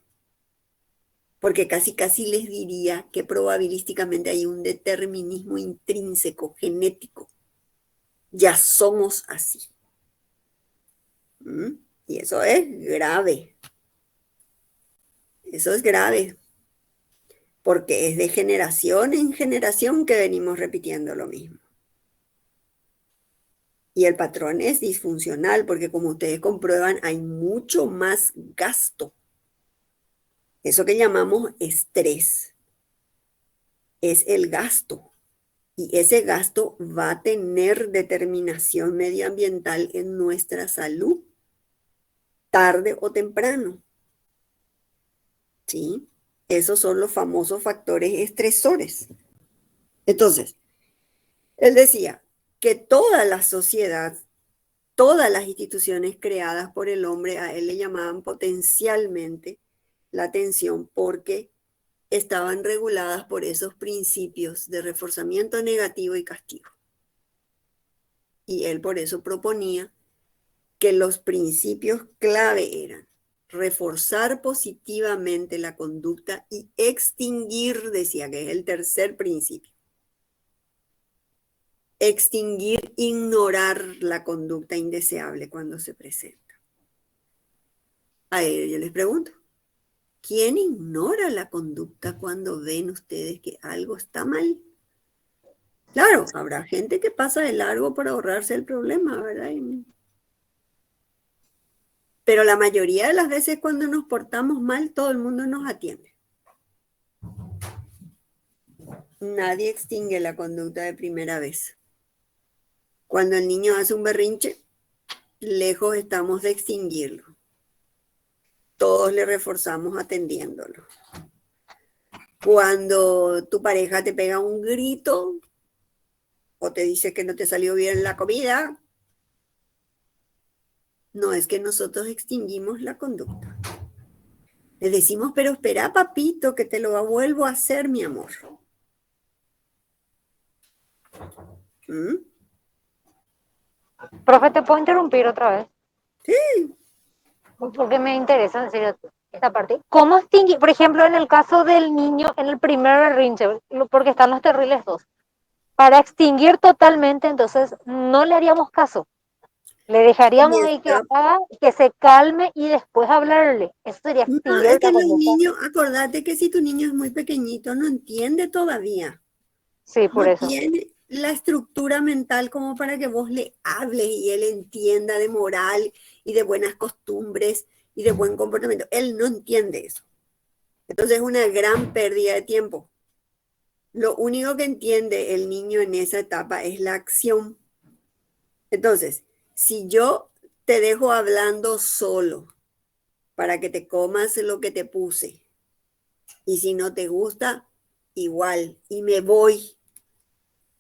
Porque casi les diría que probabilísticamente hay un determinismo intrínseco, genético, Ya somos así. ¿Mm? Y eso es grave. Eso es grave, porque es de generación en generación que venimos repitiendo lo mismo. Y el patrón es disfuncional, porque como ustedes comprueban, hay mucho más gasto. Eso que llamamos estrés es el gasto. Y ese gasto va a tener determinación medioambiental en nuestra salud, tarde o temprano. ¿Sí? Esos son los famosos factores estresores. Entonces, él decía que toda la sociedad, todas las instituciones creadas por el hombre, a él le llamaban potencialmente la atención porque estaban reguladas por esos principios de reforzamiento negativo y castigo. Y él por eso proponía que los principios clave eran reforzar positivamente la conducta y extinguir, decía que es el tercer principio, extinguir, ignorar la conducta indeseable cuando se presenta. A ellos yo les pregunto, ¿quién ignora la conducta cuando ven ustedes que algo está mal? Claro, habrá gente que pasa de largo para ahorrarse el problema, ¿verdad? Pero la mayoría de las veces cuando nos portamos mal, todo el mundo nos atiende. Nadie extingue la conducta de primera vez. Cuando el niño hace un berrinche, lejos estamos de extinguirlo. Todos le reforzamos atendiéndolo. Cuando tu pareja te pega un grito o te dice que no te salió bien la comida, no es que nosotros extinguimos la conducta. Le decimos, pero espera, papito, que te lo vuelvo a hacer, mi amor. ¿Mm? Profe, ¿te puedo interrumpir otra vez? Sí. Porque me interesa, en serio, esta parte. ¿Cómo extinguir, por ejemplo, en el caso del niño, en el primer berrinche, porque están los terribles dos? Para extinguir totalmente, entonces, no le haríamos caso. Le Y dejaríamos ahí que está, haga, que se calme y después hablarle. Eso sería no, extinguir es la que los conducta. niños, acordate que si tu niño es muy pequeñito, no entiende todavía. Sí, por No eso. tiene la estructura mental como para que vos le hables y él entienda de moral y de buenas costumbres y de buen comportamiento. Él no entiende eso. Entonces es una gran pérdida de tiempo. Lo único que entiende el niño en esa etapa es la acción. Entonces, si yo te dejo hablando solo para que te comas lo que te puse y si no te gusta, igual, y me voy.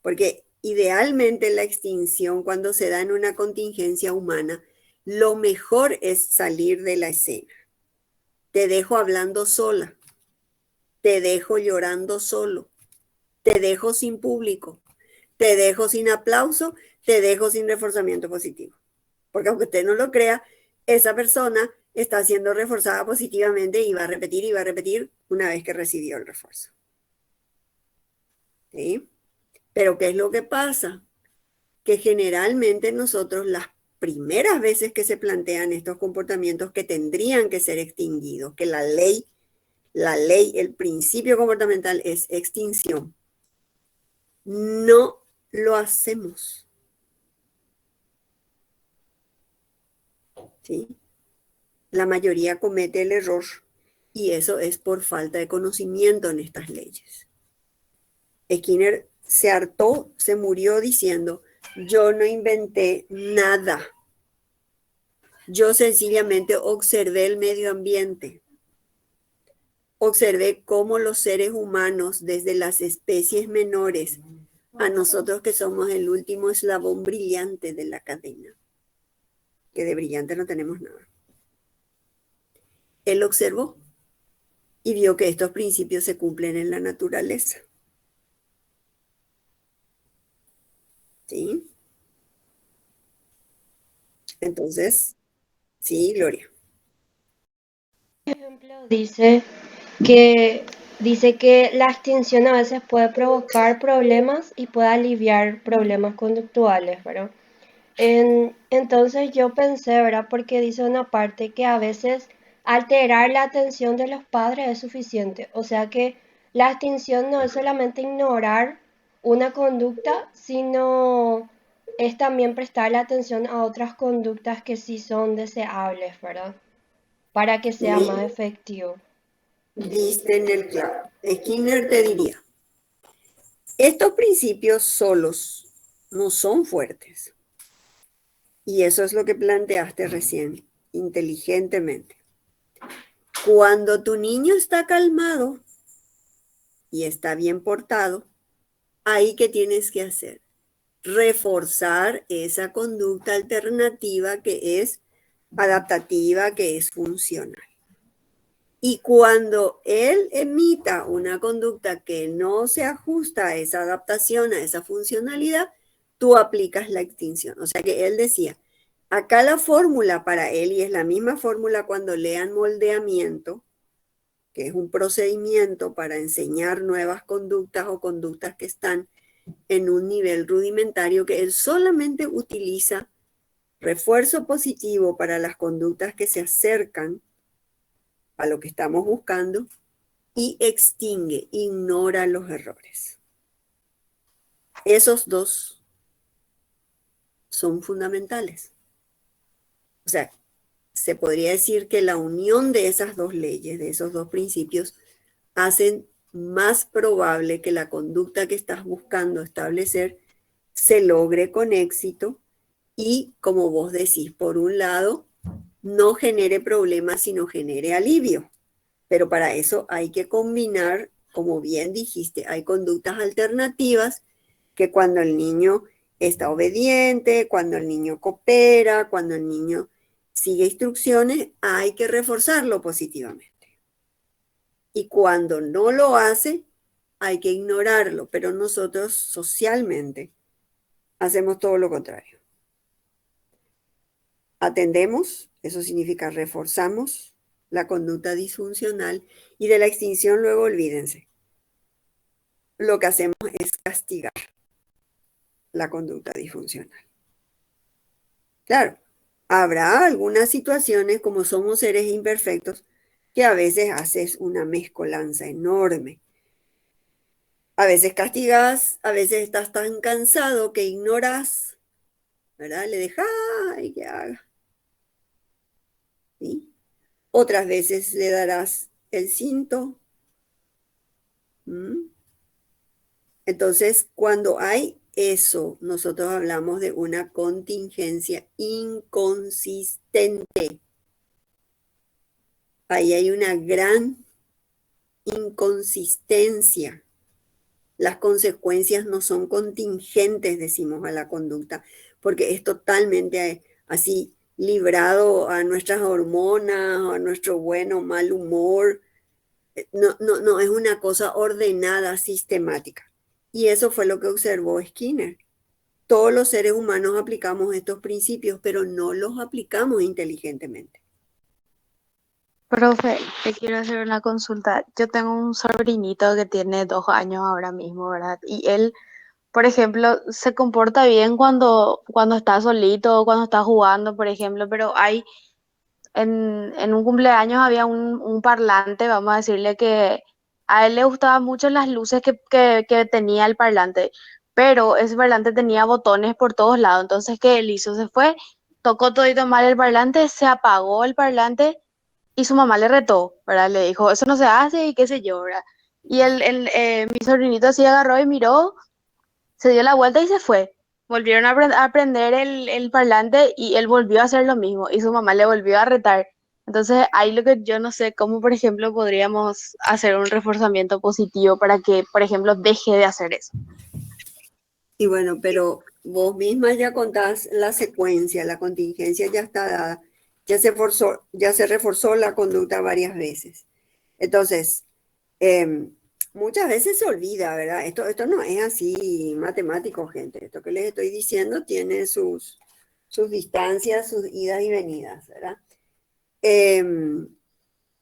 Porque idealmente la extinción, cuando se da en una contingencia humana, lo mejor es salir de la escena. Te dejo hablando sola, te dejo llorando solo, te dejo sin público, te dejo sin aplauso, te dejo sin reforzamiento positivo. Porque aunque usted no lo crea, esa persona está siendo reforzada positivamente y va a repetir una vez que recibió el refuerzo. ¿Sí? Pero ¿qué es lo que pasa? Que generalmente nosotros las primeras veces que se plantean estos comportamientos que tendrían que ser extinguidos, que la ley, el principio comportamental es extinción, no lo hacemos. ¿Sí? La mayoría comete el error y eso es por falta de conocimiento en estas leyes. Skinner se hartó, se murió diciendo, yo no inventé nada. Yo sencillamente observé el medio ambiente. Observé cómo los seres humanos, desde las especies menores a nosotros que somos el último eslabón brillante de la cadena, que de brillante no tenemos nada. Él observó y vio que estos principios se cumplen en la naturaleza. ¿Sí? Entonces, sí, Gloria. Ejemplo, dice que la extinción a veces puede provocar problemas y puede aliviar problemas conductuales, ¿verdad? Entonces yo pensé, ¿verdad? Porque dice una parte que a veces alterar la atención de los padres es suficiente. O sea que la extinción no es solamente ignorar una conducta, sino es también prestarle atención a otras conductas que sí son deseables, ¿verdad? Para que sea Y más efectivo. diste en el clavo. Skinner te diría, estos principios solos no son fuertes. Y eso es lo que planteaste recién, inteligentemente. Cuando tu niño está calmado y está bien portado, ahí ¿qué tienes que hacer? Reforzar esa conducta alternativa que es adaptativa, que es funcional. Y cuando él emita una conducta que no se ajusta a esa adaptación, a esa funcionalidad, tú aplicas la extinción. O sea que él decía, acá la fórmula para él, y es la misma fórmula cuando lean moldeamiento, que es un procedimiento para enseñar nuevas conductas o conductas que están en un nivel rudimentario, que él solamente utiliza refuerzo positivo para las conductas que se acercan a lo que estamos buscando y extingue, ignora los errores. Esos dos son fundamentales. O sea, se podría decir que la unión de esas dos leyes, de esos dos principios, hacen más probable que la conducta que estás buscando establecer se logre con éxito y, como vos decís, por un lado, no genere problemas, sino genere alivio. Pero para eso hay que combinar, como bien dijiste, hay conductas alternativas que cuando el niño está obediente, cuando el niño coopera, cuando el niño sigue instrucciones, hay que reforzarlo positivamente. Y cuando no lo hace, hay que ignorarlo, pero nosotros socialmente hacemos todo lo contrario. Atendemos, eso significa reforzamos la conducta disfuncional y de la extinción luego olvídense. Lo que hacemos es castigar la conducta disfuncional. Claro, habrá algunas situaciones como somos seres imperfectos que a veces haces una mezcolanza enorme. A veces castigas, a veces estás tan cansado que ignoras, ¿verdad? Le dejas y que haga. ¿Sí? Otras veces le darás el cinto. ¿Mm? Entonces, cuando hay eso, nosotros hablamos de una contingencia inconsistente. Ahí hay una gran inconsistencia. Las consecuencias no son contingentes, decimos, a la conducta, porque es totalmente así librado a nuestras hormonas, a nuestro buen o mal humor. No es una cosa ordenada, sistemática. Y eso fue lo que observó Skinner. Todos los seres humanos aplicamos estos principios, pero no los aplicamos inteligentemente. Profe, te quiero hacer una consulta. Yo tengo un sobrinito que tiene 2 años ahora mismo, ¿verdad? Y él, por ejemplo, se comporta bien cuando está solito, cuando está jugando, por ejemplo, pero en un cumpleaños había un parlante, vamos a decirle que a él le gustaban mucho las luces que tenía el parlante, pero ese parlante tenía botones por todos lados. Entonces, ¿qué él hizo? Se fue, tocó todito mal el parlante, se apagó el parlante y su mamá le retó, ¿verdad? Le dijo, eso no se hace y qué sé yo, ¿verdad? Y mi sobrinito así agarró y miró, se dio la vuelta y se fue. Volvieron a prender el parlante y él volvió a hacer lo mismo y su mamá le volvió a retar. Entonces, ahí lo que yo no sé, cómo, por ejemplo, podríamos hacer un reforzamiento positivo para que, por ejemplo, deje de hacer eso. Y bueno, pero vos misma ya contás la secuencia, la contingencia ya está dada, ya se reforzó la conducta varias veces. Entonces, muchas veces se olvida, ¿verdad? Esto no es así matemático, gente. Esto que les estoy diciendo tiene sus distancias, sus idas y venidas, ¿verdad?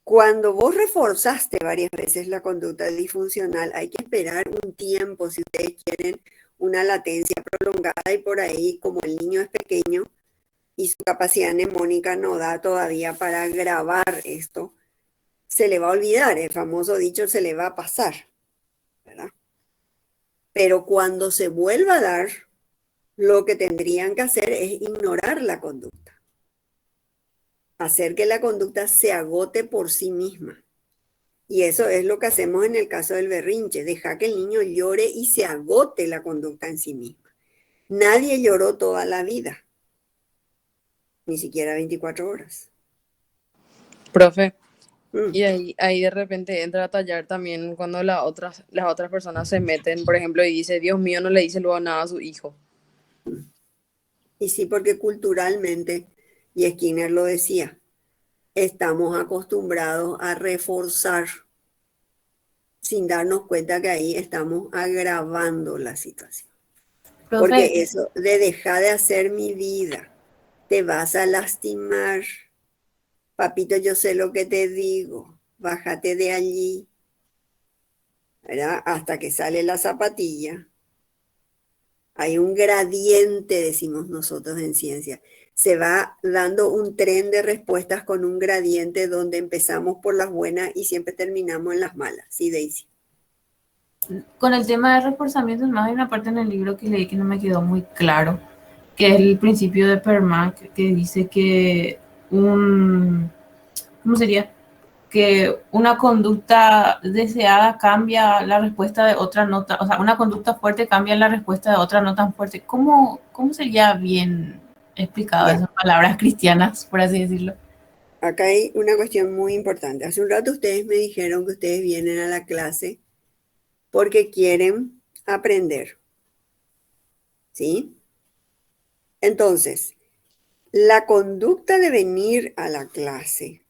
Cuando vos reforzaste varias veces la conducta disfuncional, hay que esperar un tiempo, si ustedes quieren, una latencia prolongada y por ahí, como el niño es pequeño y su capacidad mnemónica no da todavía para grabar esto, se le va a olvidar, el famoso dicho se le va a pasar, ¿verdad? Pero cuando se vuelva a dar, lo que tendrían que hacer es ignorar la conducta, hacer que la conducta se agote por sí misma. Y eso es lo que hacemos en el caso del berrinche, dejar que el niño llore y se agote la conducta en sí misma. Nadie lloró toda la vida, ni siquiera 24 horas. Profe, Mm. y ahí de repente entra a tallar también cuando las otras personas se meten, por ejemplo, y dice, Dios mío, no le dice luego nada a su hijo. Y sí, porque culturalmente, y Skinner lo decía, estamos acostumbrados a reforzar sin darnos cuenta que ahí estamos agravando la situación. Profe, Porque eso de dejar de hacer mi vida, te vas a lastimar. Papito, yo sé lo que te digo, bájate de allí, ¿verdad? Hasta que sale la zapatilla. Hay un gradiente, decimos nosotros en ciencia. Se va dando un tren de respuestas con un gradiente donde empezamos por las buenas y siempre terminamos en las malas. ¿Sí, Daisy? con el tema de reforzamiento, más hay una parte en el libro que leí que no me quedó muy claro, que es el principio de Permac, que dice que ¿cómo sería? Que una conducta deseada cambia la respuesta de otra nota, o sea, una conducta fuerte cambia la respuesta de otra no tan fuerte. ¿Cómo sería bien explicado Ya. esas palabras cristianas, por así decirlo? Acá hay una cuestión muy importante. Hace un rato ustedes me dijeron que ustedes vienen a la clase porque quieren aprender. ¿Sí? Entonces, la conducta de venir a la clase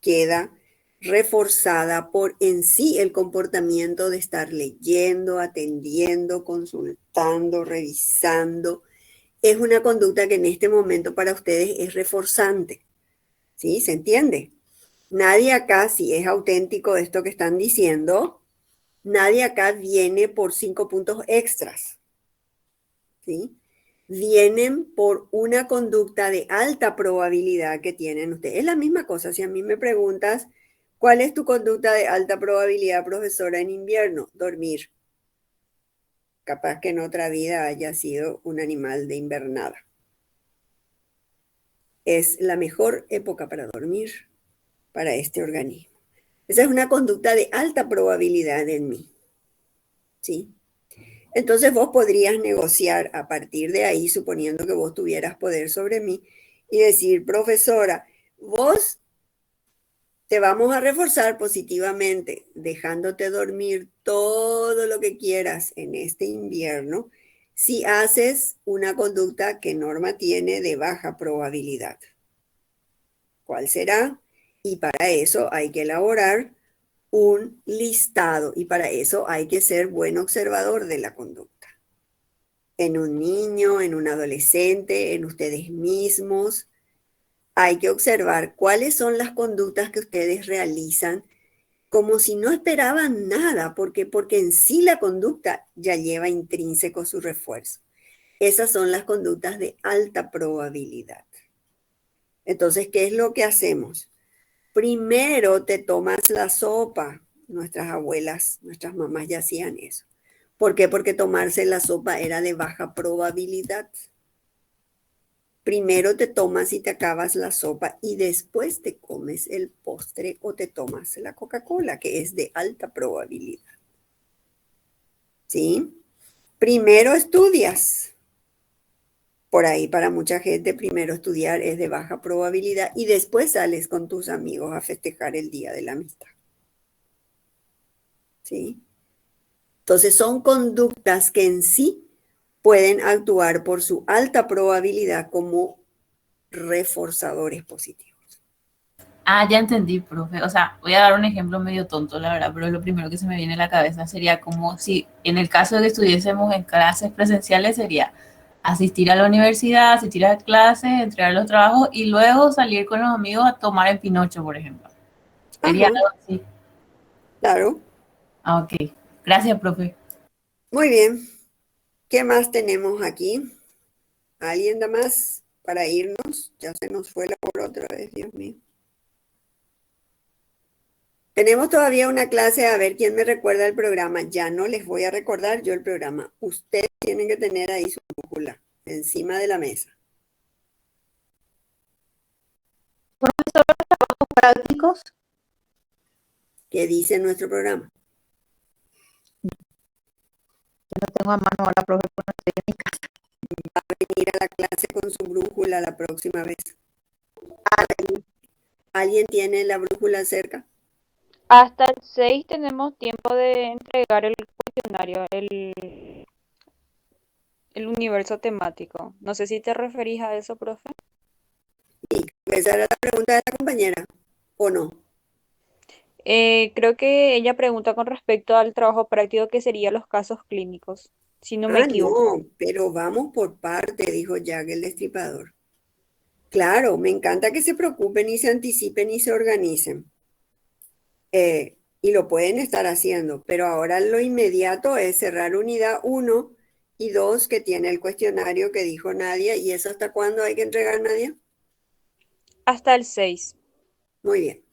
queda reforzada por en sí el comportamiento de estar leyendo, atendiendo, consultando, revisando. Es una conducta que en este momento para ustedes es reforzante. ¿Sí? ¿Se entiende? Nadie acá, si es auténtico esto que están diciendo, nadie acá viene por 5 puntos extras. ¿Sí? Vienen por una conducta de alta probabilidad que tienen ustedes. Es la misma cosa, si a mí me preguntas, ¿cuál es tu conducta de alta probabilidad, profesora, en invierno? Dormir. Capaz que en otra vida haya sido un animal de invernada. Es la mejor época para dormir para este organismo. Esa es una conducta de alta probabilidad en mí. ¿Sí? Entonces vos podrías negociar a partir de ahí, suponiendo que vos tuvieras poder sobre mí, y decir, profesora, vos te vamos a reforzar positivamente, dejándote dormir todo lo que quieras en este invierno, si haces una conducta que Norma tiene de baja probabilidad. ¿Cuál será? Y para eso hay que elaborar un listado y para eso hay que ser buen observador de la conducta. En un niño, en un adolescente, en ustedes mismos. Hay que observar cuáles son las conductas que ustedes realizan como si no esperaban nada, porque en sí la conducta ya lleva intrínseco su refuerzo. Esas son las conductas de alta probabilidad. Entonces, ¿qué es lo que hacemos? Primero te tomas la sopa. Nuestras abuelas, nuestras mamás ya hacían eso. ¿Por qué? Porque tomarse la sopa era de baja probabilidad. Primero te tomas y te acabas la sopa y después te comes el postre o te tomas la Coca-Cola, que es de alta probabilidad. ¿Sí? Primero estudias. Por ahí para mucha gente primero estudiar es de baja probabilidad y después sales con tus amigos a festejar el Día de la Amistad. ¿Sí? Entonces son conductas que en sí pueden actuar por su alta probabilidad como reforzadores positivos. Ah, ya entendí, profe. O sea, voy a dar un ejemplo medio tonto, la verdad, pero lo primero que se me viene a la cabeza sería como si en el caso de que estuviésemos en clases presenciales sería asistir a la universidad, asistir a clases, entregar los trabajos y luego salir con los amigos a tomar el pinocho, por ejemplo. Sería Ajá, algo así. claro. Ah, ok. Gracias, profe. Muy bien. ¿Qué más tenemos aquí? ¿Alguien da más para irnos? Ya se nos fue la hora otra vez, Dios mío. Tenemos todavía una clase, a ver quién me recuerda el programa. Ya no les voy a recordar yo el programa. Ustedes tienen que tener ahí su brújula encima de la mesa. Prácticos. ¿Qué dice nuestro programa? Yo no tengo a mano ahora, profe, porque no estoy en mi casa. Va a venir a la clase con su brújula la próxima vez. ¿Alguien tiene la brújula cerca? Hasta el 6 tenemos tiempo de entregar el cuestionario, el universo temático. No sé si te referís a eso, profe. Sí, esa era la pregunta de la compañera, ¿o no? Creo que ella pregunta con respecto al trabajo práctico que serían los casos clínicos, si no me equivoco. No, pero vamos por parte, dijo Jack el Destripador. Claro, me encanta que se preocupen y se anticipen y se organicen. Y lo pueden estar haciendo, pero ahora lo inmediato es cerrar unidad 1 y 2 que tiene el cuestionario que dijo Nadia. ¿Y eso hasta cuándo hay que entregar, Nadia? Hasta el 6. Muy bien.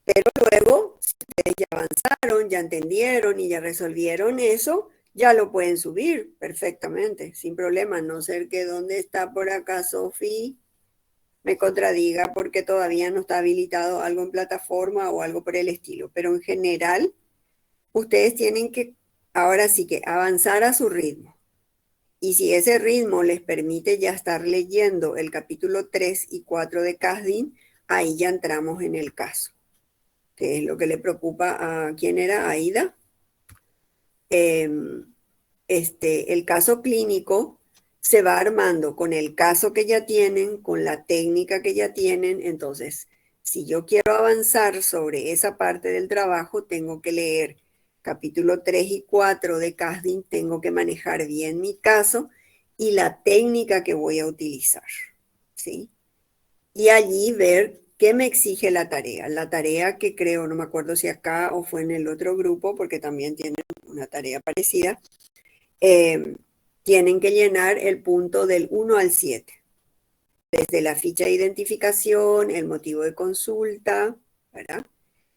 Pero luego, si ustedes ya avanzaron, ya entendieron y ya resolvieron eso, ya lo pueden subir perfectamente, sin problema, a no ser que donde está por acá Sofi me contradiga porque todavía no está habilitado algo en plataforma o algo por el estilo. Pero en general, ustedes tienen que, ahora sí que avanzar a su ritmo. Y si ese ritmo les permite ya estar leyendo el capítulo 3 y 4 de Casdin, ahí ya entramos en el caso, que es lo que le preocupa a quién era, Aida. El caso clínico se va armando con el caso que ya tienen, con la técnica que ya tienen. Entonces, si yo quiero avanzar sobre esa parte del trabajo, tengo que leer capítulo 3 y 4 de Casdin, tengo que manejar bien mi caso y la técnica que voy a utilizar, ¿sí? Y allí ver qué me exige la tarea. La tarea que creo, no me acuerdo si acá o fue en el otro grupo, porque también tienen una tarea parecida, tienen que llenar el punto del 1 al 7. Desde la ficha de identificación, el motivo de consulta, ¿verdad?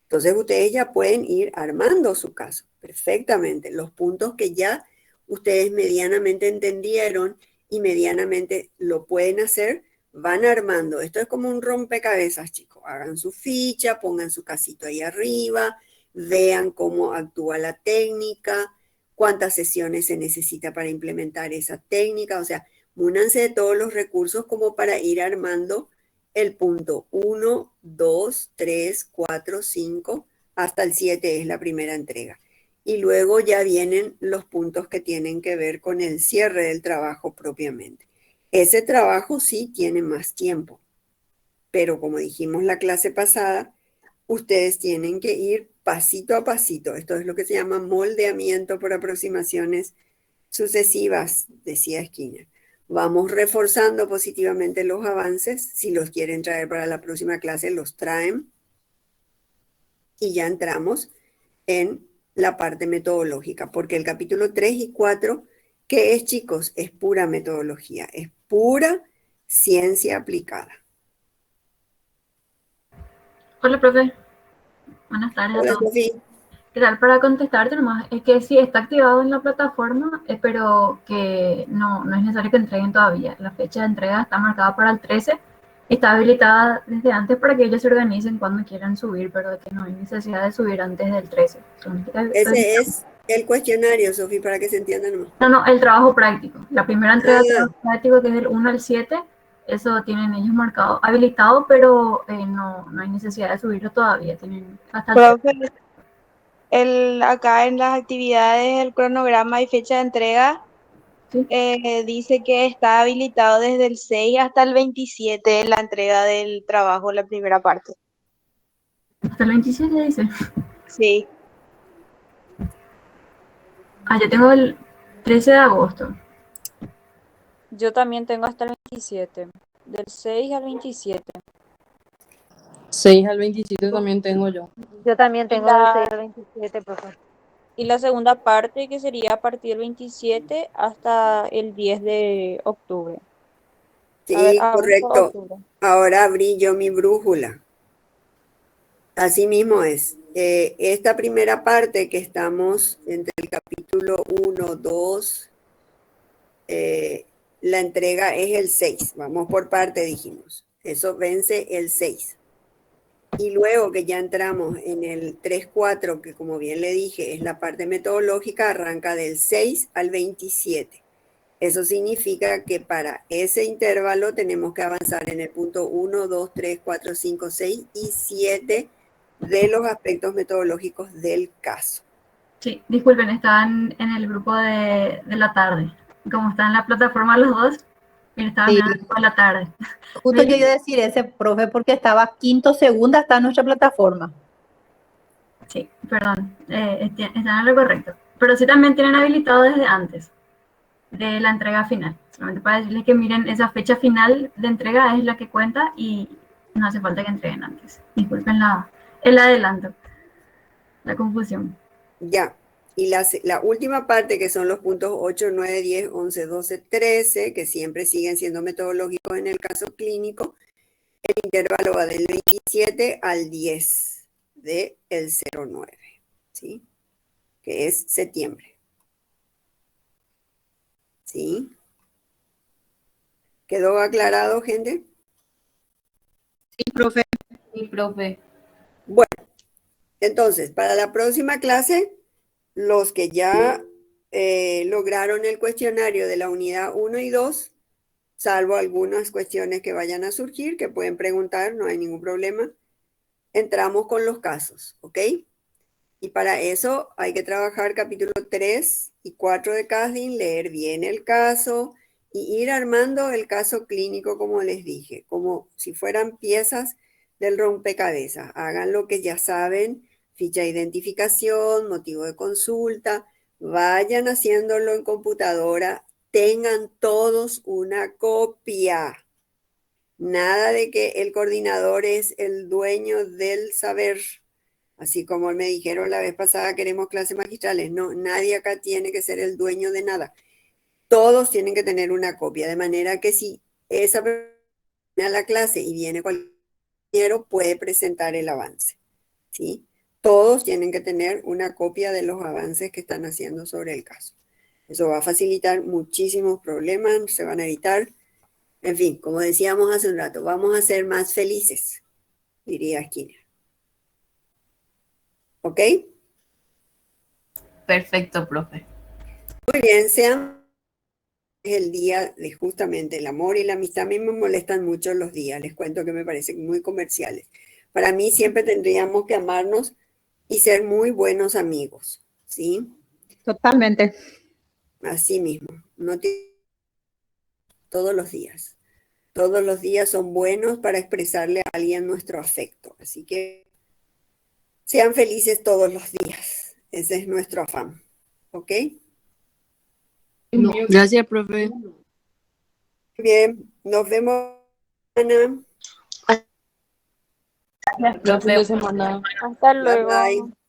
Entonces ustedes ya pueden ir armando su caso perfectamente. Los puntos que ya ustedes medianamente entendieron y medianamente lo pueden hacer, van armando. Esto es como un rompecabezas, chicos. Hagan su ficha, pongan su casito ahí arriba, vean cómo actúa la técnica, cuántas sesiones se necesita para implementar esa técnica. O sea, múnanse de todos los recursos como para ir armando el punto 1, 2, 3, 4, 5, hasta el 7 es la primera entrega. Y luego ya vienen los puntos que tienen que ver con el cierre del trabajo propiamente. Ese trabajo sí tiene más tiempo, pero como dijimos la clase pasada, ustedes tienen que ir pasito a pasito. Esto es lo que se llama moldeamiento por aproximaciones sucesivas, decía Skinner. Vamos reforzando positivamente los avances. Si los quieren traer para la próxima clase, los traen. Y ya entramos en la parte metodológica, porque el capítulo 3 y 4, ¿qué es, chicos? Es pura metodología, es pura ciencia aplicada. Hola, profe. Buenas tardes a Hola, todos. Sofía. ¿Qué tal? Para contestarte nomás, es que sí está activado en la plataforma, pero que no es necesario que entreguen todavía. La fecha de entrega está marcada para el 13, está habilitada desde antes para que ellos se organicen cuando quieran subir, pero que no hay necesidad de subir antes del 13. Ese es el cuestionario, Sofía, para que se entienda nomás. No, el trabajo práctico. La primera entrega de Ah, trabajo práctico, que es del 1 al 7, eso tienen ellos marcado, habilitado, pero no hay necesidad de subirlo todavía. Tienen hasta el Profe, acá en las actividades, el cronograma y fecha de entrega, ¿sí? dice que está habilitado desde el 6 hasta el 27 en la entrega del trabajo, la primera parte. Hasta el 27 dice. Sí, Yo tengo el 13 de agosto. yo también tengo hasta el 27, del 6 al 27. 6 al 27 también tengo yo. Yo también Y tengo del 6 la, al 27, profe. Y la segunda parte, que sería a partir del 27 hasta el 10 de octubre. A ver, Sí, agosto, correcto. octubre. Ahora abrí yo mi brújula. Así mismo es. Esta primera parte que estamos entre el capítulo 1, 2, la entrega es el 6. Vamos por parte, dijimos. Eso vence el 6. Y luego que ya entramos en el 3, 4, que como bien le dije, es la parte metodológica, arranca del 6 al 27. Eso significa que para ese intervalo tenemos que avanzar en el punto 1, 2, 3, 4, 5, 6 y 7 de los aspectos metodológicos del caso. Sí, disculpen, estaban en el grupo de la tarde. Como están en la plataforma los dos, estaban Sí, en el grupo de la tarde. justo yo iba a decir ese, profe, porque estaba quinto, segunda, está en nuestra plataforma. Sí, perdón, están en lo correcto. Pero sí también tienen habilitado desde antes de la entrega final. Solamente para decirles que miren, esa fecha final de entrega es la que cuenta y no hace falta que entreguen antes. Disculpen el adelanto, la confusión. Ya. Y la última parte, que son los puntos 8, 9, 10, 11, 12, 13, que siempre siguen siendo metodológicos en el caso clínico, el intervalo va del 27 al 10 del 09, ¿sí? Que es septiembre. ¿Sí? ¿Quedó aclarado, gente? Sí, profe. Sí, profe. Bueno, entonces, para la próxima clase, los que ya lograron el cuestionario de la unidad 1 y 2, salvo algunas cuestiones que vayan a surgir, que pueden preguntar, no hay ningún problema, entramos con los casos, ¿ok? Y para eso hay que trabajar capítulo 3 y 4 de CASDIN, leer bien el caso y ir armando el caso clínico, como les dije, como si fueran piezas del rompecabezas. Hagan lo que ya saben, ficha de identificación, motivo de consulta, vayan haciéndolo en computadora, tengan todos una copia. Nada de que el coordinador es el dueño del saber. Así como me dijeron la vez pasada, queremos clases magistrales. No, nadie acá tiene que ser el dueño de nada. Todos tienen que tener una copia, de manera que si esa persona viene a la clase y viene cualquier compañero, puede presentar el avance, ¿sí? Todos tienen que tener una copia de los avances que están haciendo sobre el caso. Eso va a facilitar muchísimos problemas, se van a evitar. En fin, como decíamos hace un rato, vamos a ser más felices, diría Skinner. ¿Ok? Perfecto, profe. Muy bien, sean el día de justamente el amor y la amistad. A mí me molestan mucho los días, les cuento que me parecen muy comerciales. Para mí siempre tendríamos que amarnos y ser muy buenos amigos, ¿sí? Totalmente. Así mismo, no todos los días. Todos los días son buenos para expresarle a alguien nuestro afecto. Así que sean felices todos los días. Ese es nuestro afán. ¿Ok? Gracias, profe. Bien, nos vemos mañana. Gracias, Buen fin de profe. semana. Hasta Bye bye. luego.